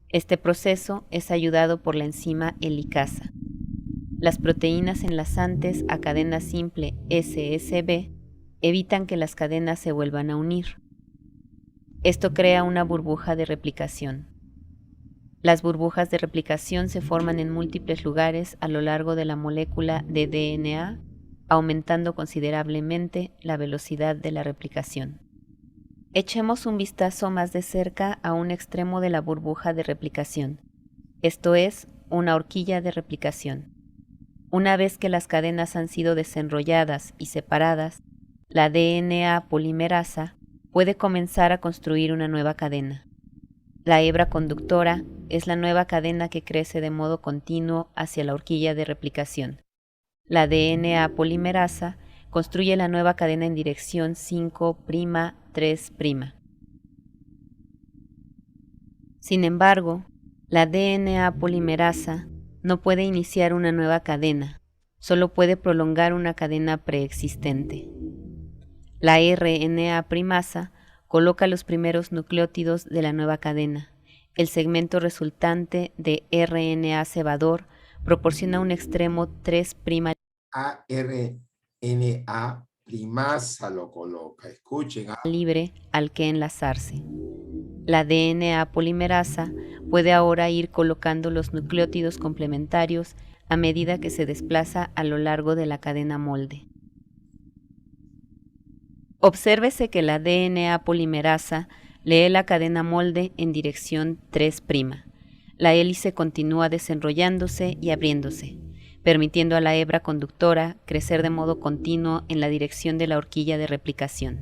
Speaker 3: Este proceso es ayudado por la enzima helicasa. Las proteínas enlazantes a cadena simple SSB evitan que las cadenas se vuelvan a unir. Esto crea una burbuja de replicación. Las burbujas de replicación se forman en múltiples lugares a lo largo de la molécula de DNA, aumentando considerablemente la velocidad de la replicación. Echemos un vistazo más de cerca a un extremo de la burbuja de replicación, esto es, una horquilla de replicación. Una vez que las cadenas han sido desenrolladas y separadas, la DNA polimerasa puede comenzar a construir una nueva cadena. La hebra conductora es la nueva cadena que crece de modo continuo hacia la horquilla de replicación. La DNA polimerasa construye la nueva cadena en dirección 5'3'. Sin embargo, la DNA polimerasa no puede iniciar una nueva cadena, solo puede prolongar una cadena preexistente. La RNA primasa coloca los primeros nucleótidos de la nueva cadena. El segmento resultante de RNA cebador proporciona un extremo 3'.
Speaker 1: ARNA primasa lo coloca. Escuchen.
Speaker 3: Libre al que enlazarse. La DNA polimerasa puede ahora ir colocando los nucleótidos complementarios a medida que se desplaza a lo largo de la cadena molde. Obsérvese que la DNA polimerasa lee la cadena molde en dirección 3'. La hélice continúa desenrollándose y abriéndose, permitiendo a la hebra conductora crecer de modo continuo en la dirección de la horquilla de replicación.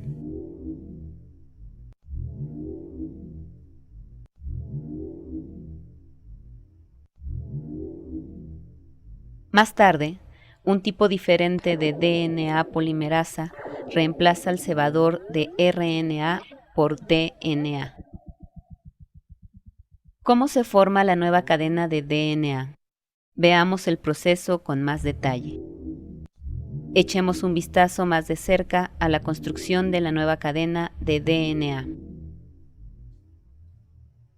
Speaker 3: Más tarde, un tipo diferente de DNA polimerasa reemplaza al cebador de RNA por DNA. ¿Cómo se forma la nueva cadena de DNA? Veamos el proceso con más detalle. Echemos un vistazo más de cerca a la construcción de la nueva cadena de DNA.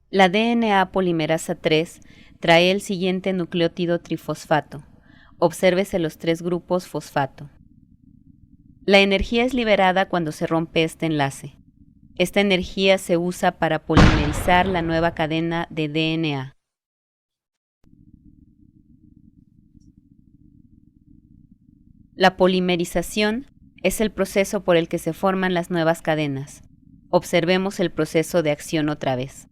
Speaker 3: La DNA polimerasa 3 trae el siguiente nucleótido trifosfato. Obsérvese los 3 grupos fosfato. La energía es liberada cuando se rompe este enlace. Esta energía se usa para polimerizar la nueva cadena de DNA. La polimerización es el proceso por el que se forman las nuevas cadenas. Observemos el proceso de acción otra vez.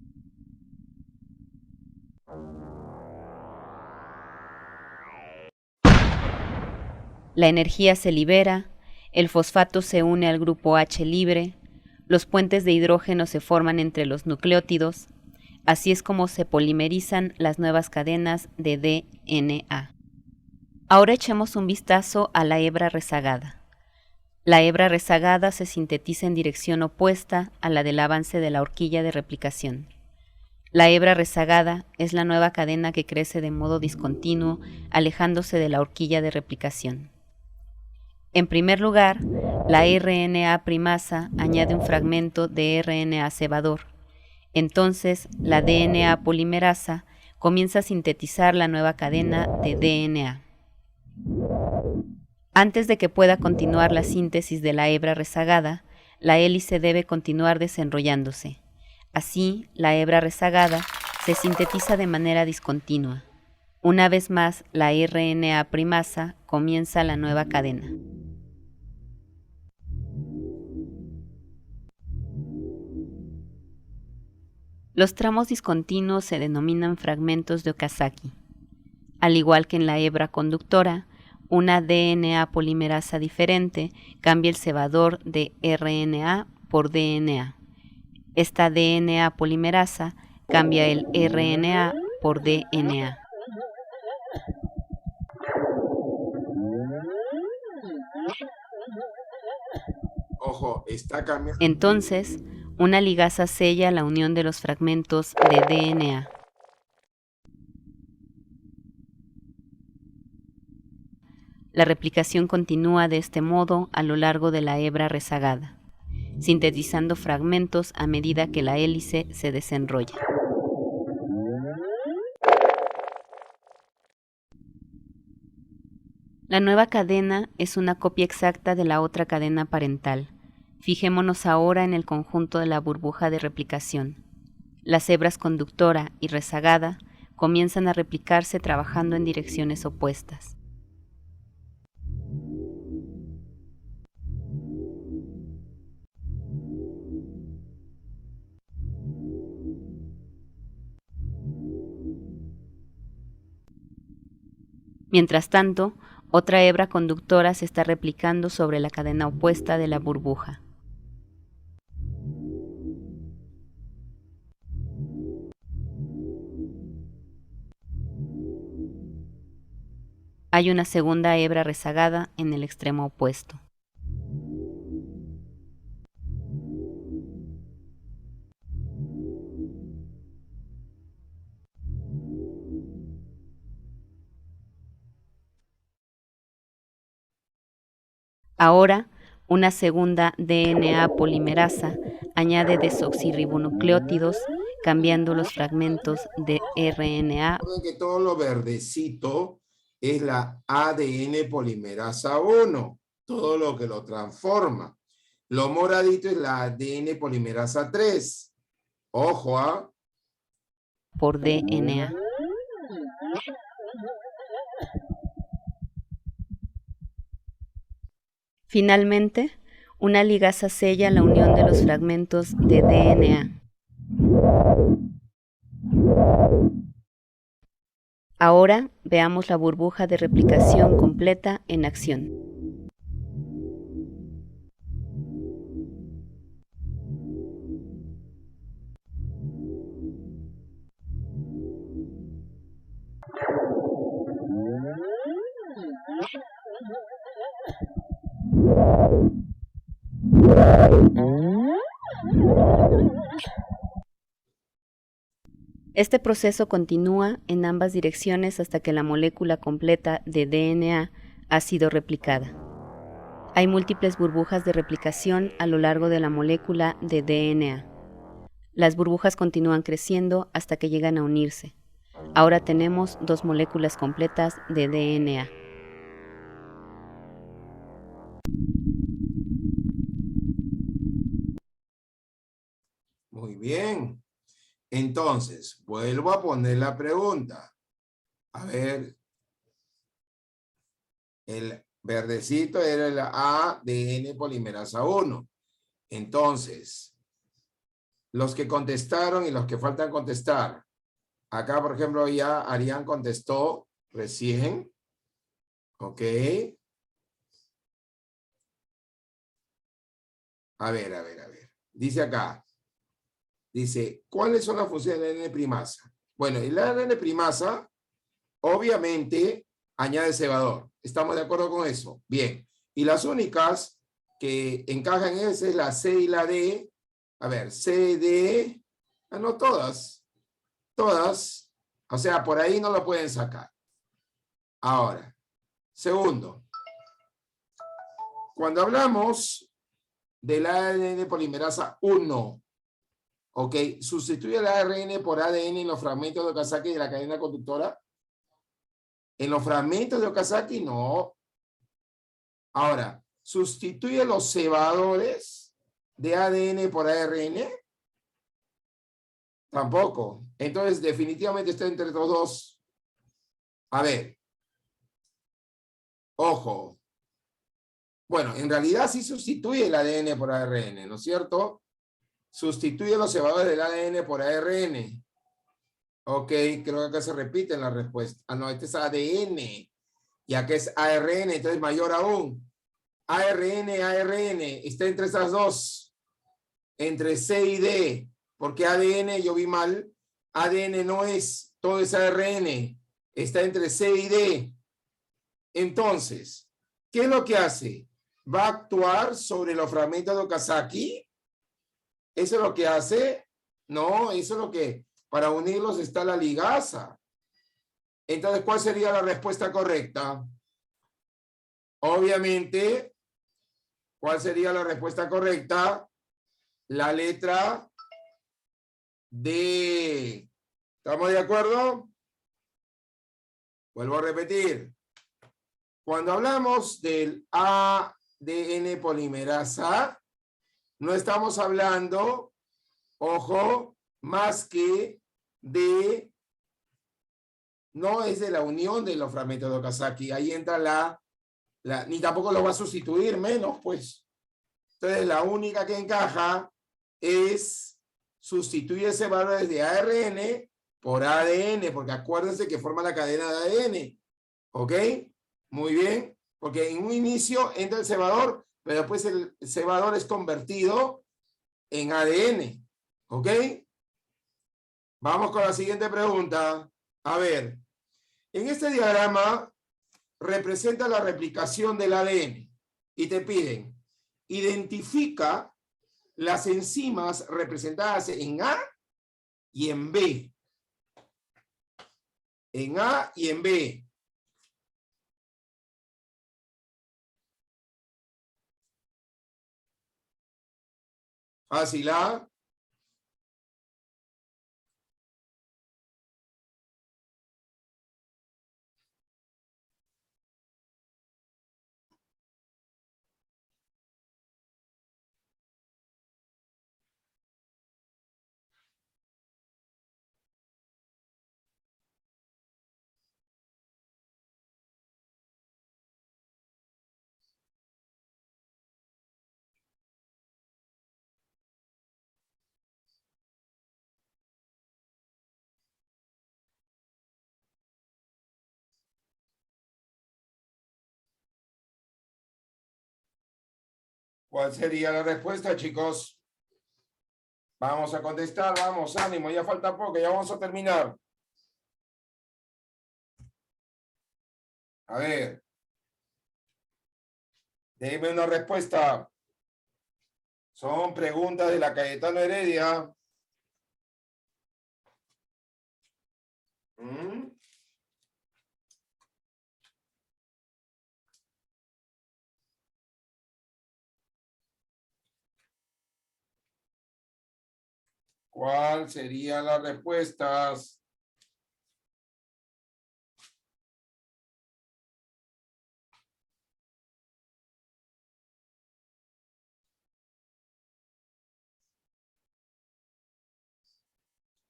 Speaker 3: La energía se libera, el fosfato se une al grupo H libre, los puentes de hidrógeno se forman entre los nucleótidos, así es como se polimerizan las nuevas cadenas de DNA. Ahora echemos un vistazo a la hebra rezagada. La hebra rezagada se sintetiza en dirección opuesta a la del avance de la horquilla de replicación. La hebra rezagada es la nueva cadena que crece de modo discontinuo, alejándose de la horquilla de replicación. En primer lugar, la RNA primasa añade un fragmento de RNA cebador. Entonces, la DNA polimerasa comienza a sintetizar la nueva cadena de DNA. Antes de que pueda continuar la síntesis de la hebra rezagada, la hélice debe continuar desenrollándose. Así, la hebra rezagada se sintetiza de manera discontinua. Una vez más, la RNA primasa comienza la nueva cadena. Los tramos discontinuos se denominan fragmentos de Okazaki. Al igual que en la hebra conductora, una DNA polimerasa diferente cambia el cebador de RNA por DNA. Esta DNA polimerasa cambia el RNA por DNA.
Speaker 1: Ojo, está cambiando.
Speaker 3: Entonces, una ligasa sella la unión de los fragmentos de DNA. La replicación continúa de este modo a lo largo de la hebra rezagada, sintetizando fragmentos a medida que la hélice se desenrolla. La nueva cadena es una copia exacta de la otra cadena parental. Fijémonos ahora en el conjunto de la burbuja de replicación. Las hebras conductora y rezagada comienzan a replicarse trabajando en direcciones opuestas. Mientras tanto, otra hebra conductora se está replicando sobre la cadena opuesta de la burbuja. Hay una segunda hebra rezagada en el extremo opuesto. Ahora, una segunda DNA polimerasa añade desoxirribonucleótidos, cambiando los fragmentos de RNA.
Speaker 1: Recuerden que todo lo verdecito es la ADN polimerasa 1, todo lo que lo transforma. Lo moradito es la ADN polimerasa 3. Ojo, ¿ah?
Speaker 3: Por DNA. Finalmente, una ligasa sella la unión de los fragmentos de DNA. Ahora veamos la burbuja de replicación completa en acción. Este proceso continúa en ambas direcciones hasta que la molécula completa de DNA ha sido replicada. Hay múltiples burbujas de replicación a lo largo de la molécula de DNA. Las burbujas continúan creciendo hasta que llegan a unirse. Ahora tenemos 2 moléculas completas de DNA.
Speaker 1: Muy bien. Entonces, vuelvo a poner la pregunta. A ver, el verdecito era el ADN polimerasa 1. Entonces, los que contestaron y los que faltan contestar. Acá, por ejemplo, ya Arián contestó recién. Ok. A ver. Dice acá. Dice, ¿cuáles son las funciones del ADN primasa? Bueno, el ADN primasa, obviamente, añade cebador. ¿Estamos de acuerdo con eso? Bien. Y las únicas que encajan en ese es la C y la D. A ver, C, D. No, todas. Todas. O sea, por ahí no lo pueden sacar. Ahora, segundo. Cuando hablamos del ADN polimerasa 1, ok, sustituye el ARN por ADN en los fragmentos de Okazaki de la cadena conductora. En los fragmentos de Okazaki, no. Ahora, ¿sustituye los cebadores de ADN por ARN? Tampoco. Entonces, definitivamente está entre los dos. A ver. Ojo. Bueno, en realidad sí sustituye el ADN por ARN, ¿no es cierto? Sustituye los cebadores del ADN por ARN. Ok, creo que acá se repite en la respuesta. Ah, no, este es ADN. Y acá es ARN, entonces mayor aún. ARN, está entre esas dos. Entre C y D. Porque ADN, yo vi mal. ADN no es, todo es ARN. Está entre C y D. Entonces, ¿qué es lo que hace? ¿Va a actuar sobre los fragmentos de Okazaki? ¿Eso es lo que hace? No, eso es lo que, para unirlos está la ligasa. Entonces, ¿cuál sería la respuesta correcta? Obviamente, ¿cuál sería la respuesta correcta? La letra D. ¿Estamos de acuerdo? Vuelvo a repetir. Cuando hablamos del ADN polimerasa, no estamos hablando, ojo, más que de, no es de la unión de los fragmentos de Okazaki. Ahí entra ni tampoco lo va a sustituir, menos, pues. Entonces, la única que encaja es sustituir ese valor de ARN por ADN, porque acuérdense que forma la cadena de ADN. ¿Ok? Muy bien. Porque en un inicio entra el cebador, pero después el cebador es convertido en ADN. ¿Ok? Vamos con la siguiente pregunta. A ver, en este diagrama representa la replicación del ADN y te piden, identifica las enzimas representadas en A y en B. En A y en B. Fácil, A. ¿Cuál sería la respuesta, chicos? Vamos a contestar, vamos, ánimo, ya falta poco, ya vamos a terminar. A ver. Déjeme una respuesta. Son preguntas de la Cayetano Heredia. ¿Mm? ¿Cuál serían las respuestas?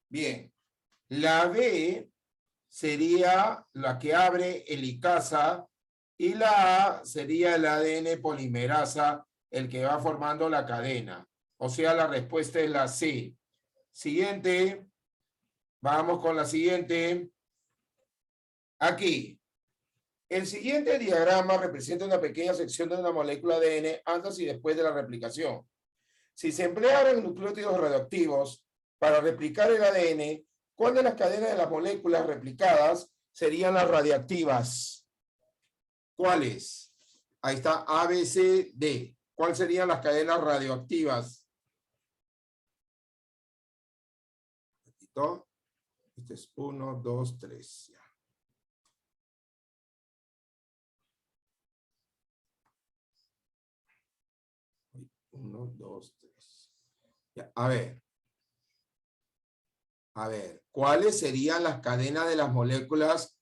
Speaker 1: Bien, la B sería la que abre el ICASA y la A sería el ADN polimerasa, el que va formando la cadena. O sea, la respuesta es la C. Siguiente, vamos con la siguiente. Aquí, el siguiente diagrama representa una pequeña sección de una molécula de ADN antes y después de la replicación. Si se emplearan nucleótidos radioactivos para replicar el ADN, ¿cuál de las cadenas de las moléculas replicadas serían las radiactivas? ¿Cuáles? Ahí está A, B, C, D. ¿Cuáles serían las cadenas radioactivas? Este es 1, 2, 3. 1, 2, 3. Ya, a ver. A ver, ¿cuáles serían las cadenas de las moléculas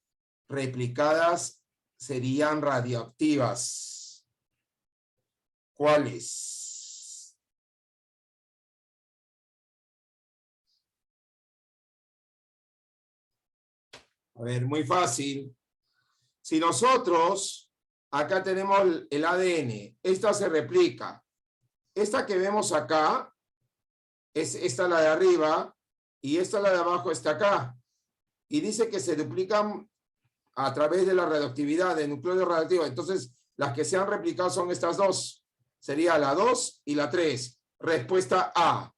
Speaker 1: replicadas? Serían radioactivas. ¿Cuáles? A ver, muy fácil. Si nosotros, acá tenemos el ADN, esta se replica. Esta que vemos acá, esta la de arriba, y esta la de abajo está acá. Y dice que se duplican a través de la radioactividad, de nucleótidos radioactivos. Entonces, las que se han replicado son estas dos. Sería la 2 y la 3. Respuesta A.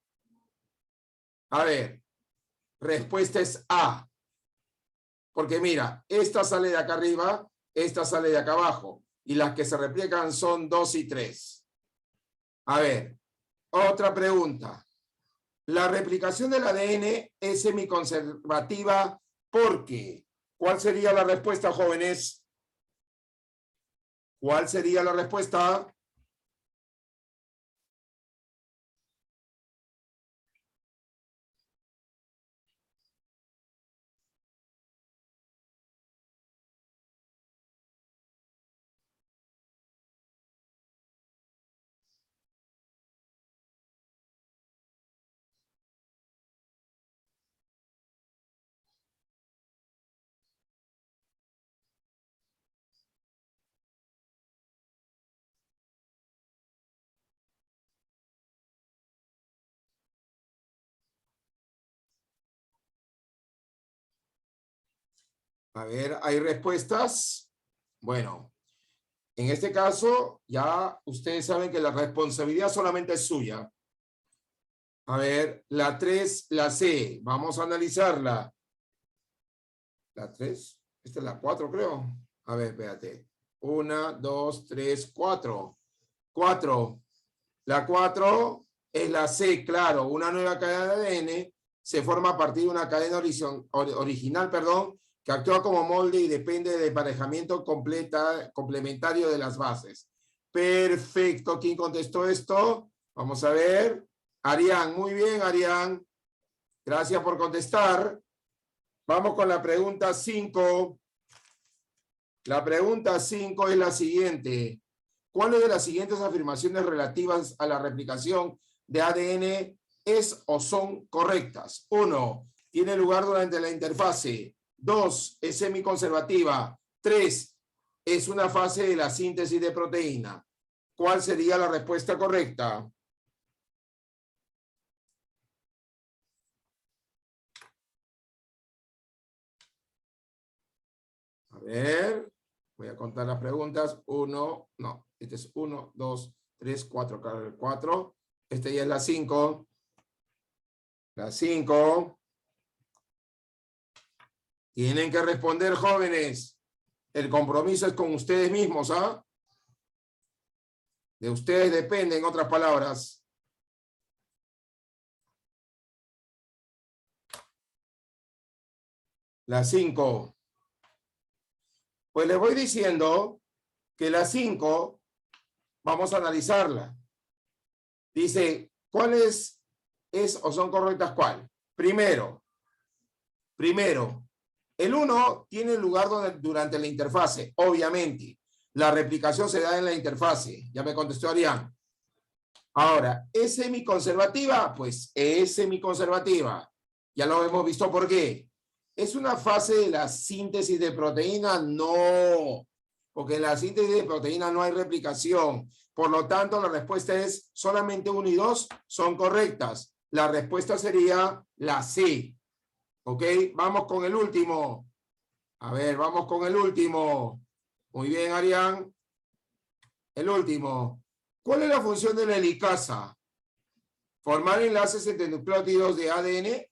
Speaker 1: A ver, respuesta es A. Porque mira, esta sale de acá arriba, esta sale de acá abajo. Y las que se replican son 2 y 3. A ver, otra pregunta. La replicación del ADN es semiconservativa porque, ¿cuál sería la respuesta, jóvenes? ¿Cuál sería la respuesta? A ver, ¿hay respuestas? Bueno, en este caso ya ustedes saben que la responsabilidad solamente es suya. A ver, la 3, la C, vamos a analizarla. La 3, esta es la 4 creo. A ver, espérate. 1, 2, 3, 4. 4. La 4 es la C, claro. Una nueva cadena de ADN se forma a partir de una cadena original, que actúa como molde y depende del emparejamiento complementario de las bases. Perfecto. ¿Quién contestó esto? Vamos a ver. Arián. Muy bien, Arián. Gracias por contestar. Vamos con la pregunta 5. La pregunta 5 es la siguiente. ¿Cuáles de las siguientes afirmaciones relativas a la replicación de ADN es o son correctas? 1. Tiene lugar durante la interfase. 2. Es semiconservativa. 3. Es una fase de la síntesis de proteína. ¿Cuál sería la respuesta correcta? A ver, voy a contar las preguntas. 1, no, este es 1, 2, 3, 4, 4. Este ya es la 5. La 5. Tienen que responder, jóvenes. El compromiso es con ustedes mismos, ¿ah? De ustedes depende, en otras palabras. La 5. Pues les voy diciendo que la 5, vamos a analizarla. Dice, ¿cuáles es o son correctas cuál? Primero, el 1 tiene lugar durante la interfase, obviamente. La replicación se da en la interfase. Ya me contestó Arián. Ahora, ¿es semiconservativa? Pues es semiconservativa. Ya lo hemos visto por qué. ¿Es una fase de la síntesis de proteína? No, porque en la síntesis de proteína no hay replicación. Por lo tanto, la respuesta es solamente 1 y 2 son correctas. La respuesta sería la C. ¿Ok? Vamos con el último. A ver, vamos con el último. Muy bien, Arián. El último. ¿Cuál es la función de la helicasa? Formar enlaces entre nucleótidos de ADN,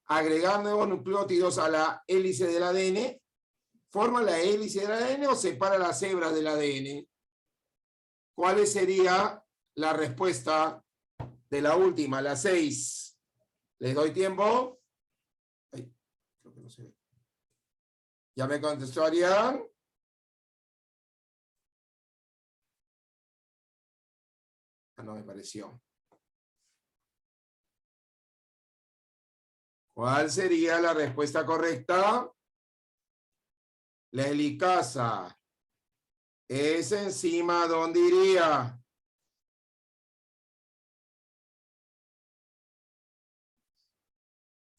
Speaker 1: agregar nuevos nucleótidos a la hélice del ADN, forma la hélice del ADN o separa las hebras del ADN. ¿Cuál sería la respuesta de la última, la 6? ¿Les doy tiempo? Ay, creo que no se ve. ¿Ya me contestó Arián? Ah, no me pareció. ¿Cuál sería la respuesta correcta? La helicasa. Esa enzima, ¿dónde iría?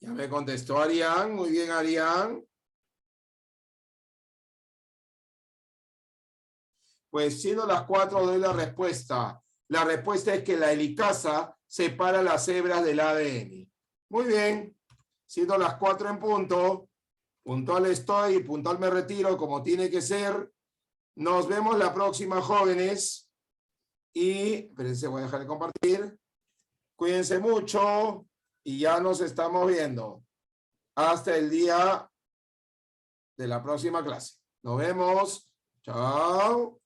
Speaker 1: Ya me contestó Arián. Muy bien, Arián. Pues siendo las 4 doy la respuesta. La respuesta es que la helicasa separa las hebras del ADN. Muy bien. Siendo las 4 en punto, puntual estoy, puntual me retiro como tiene que ser. Nos vemos la próxima, jóvenes. Y, espérense, voy a dejar de compartir. Cuídense mucho y ya nos estamos viendo. Hasta el día de la próxima clase. Nos vemos. Chao.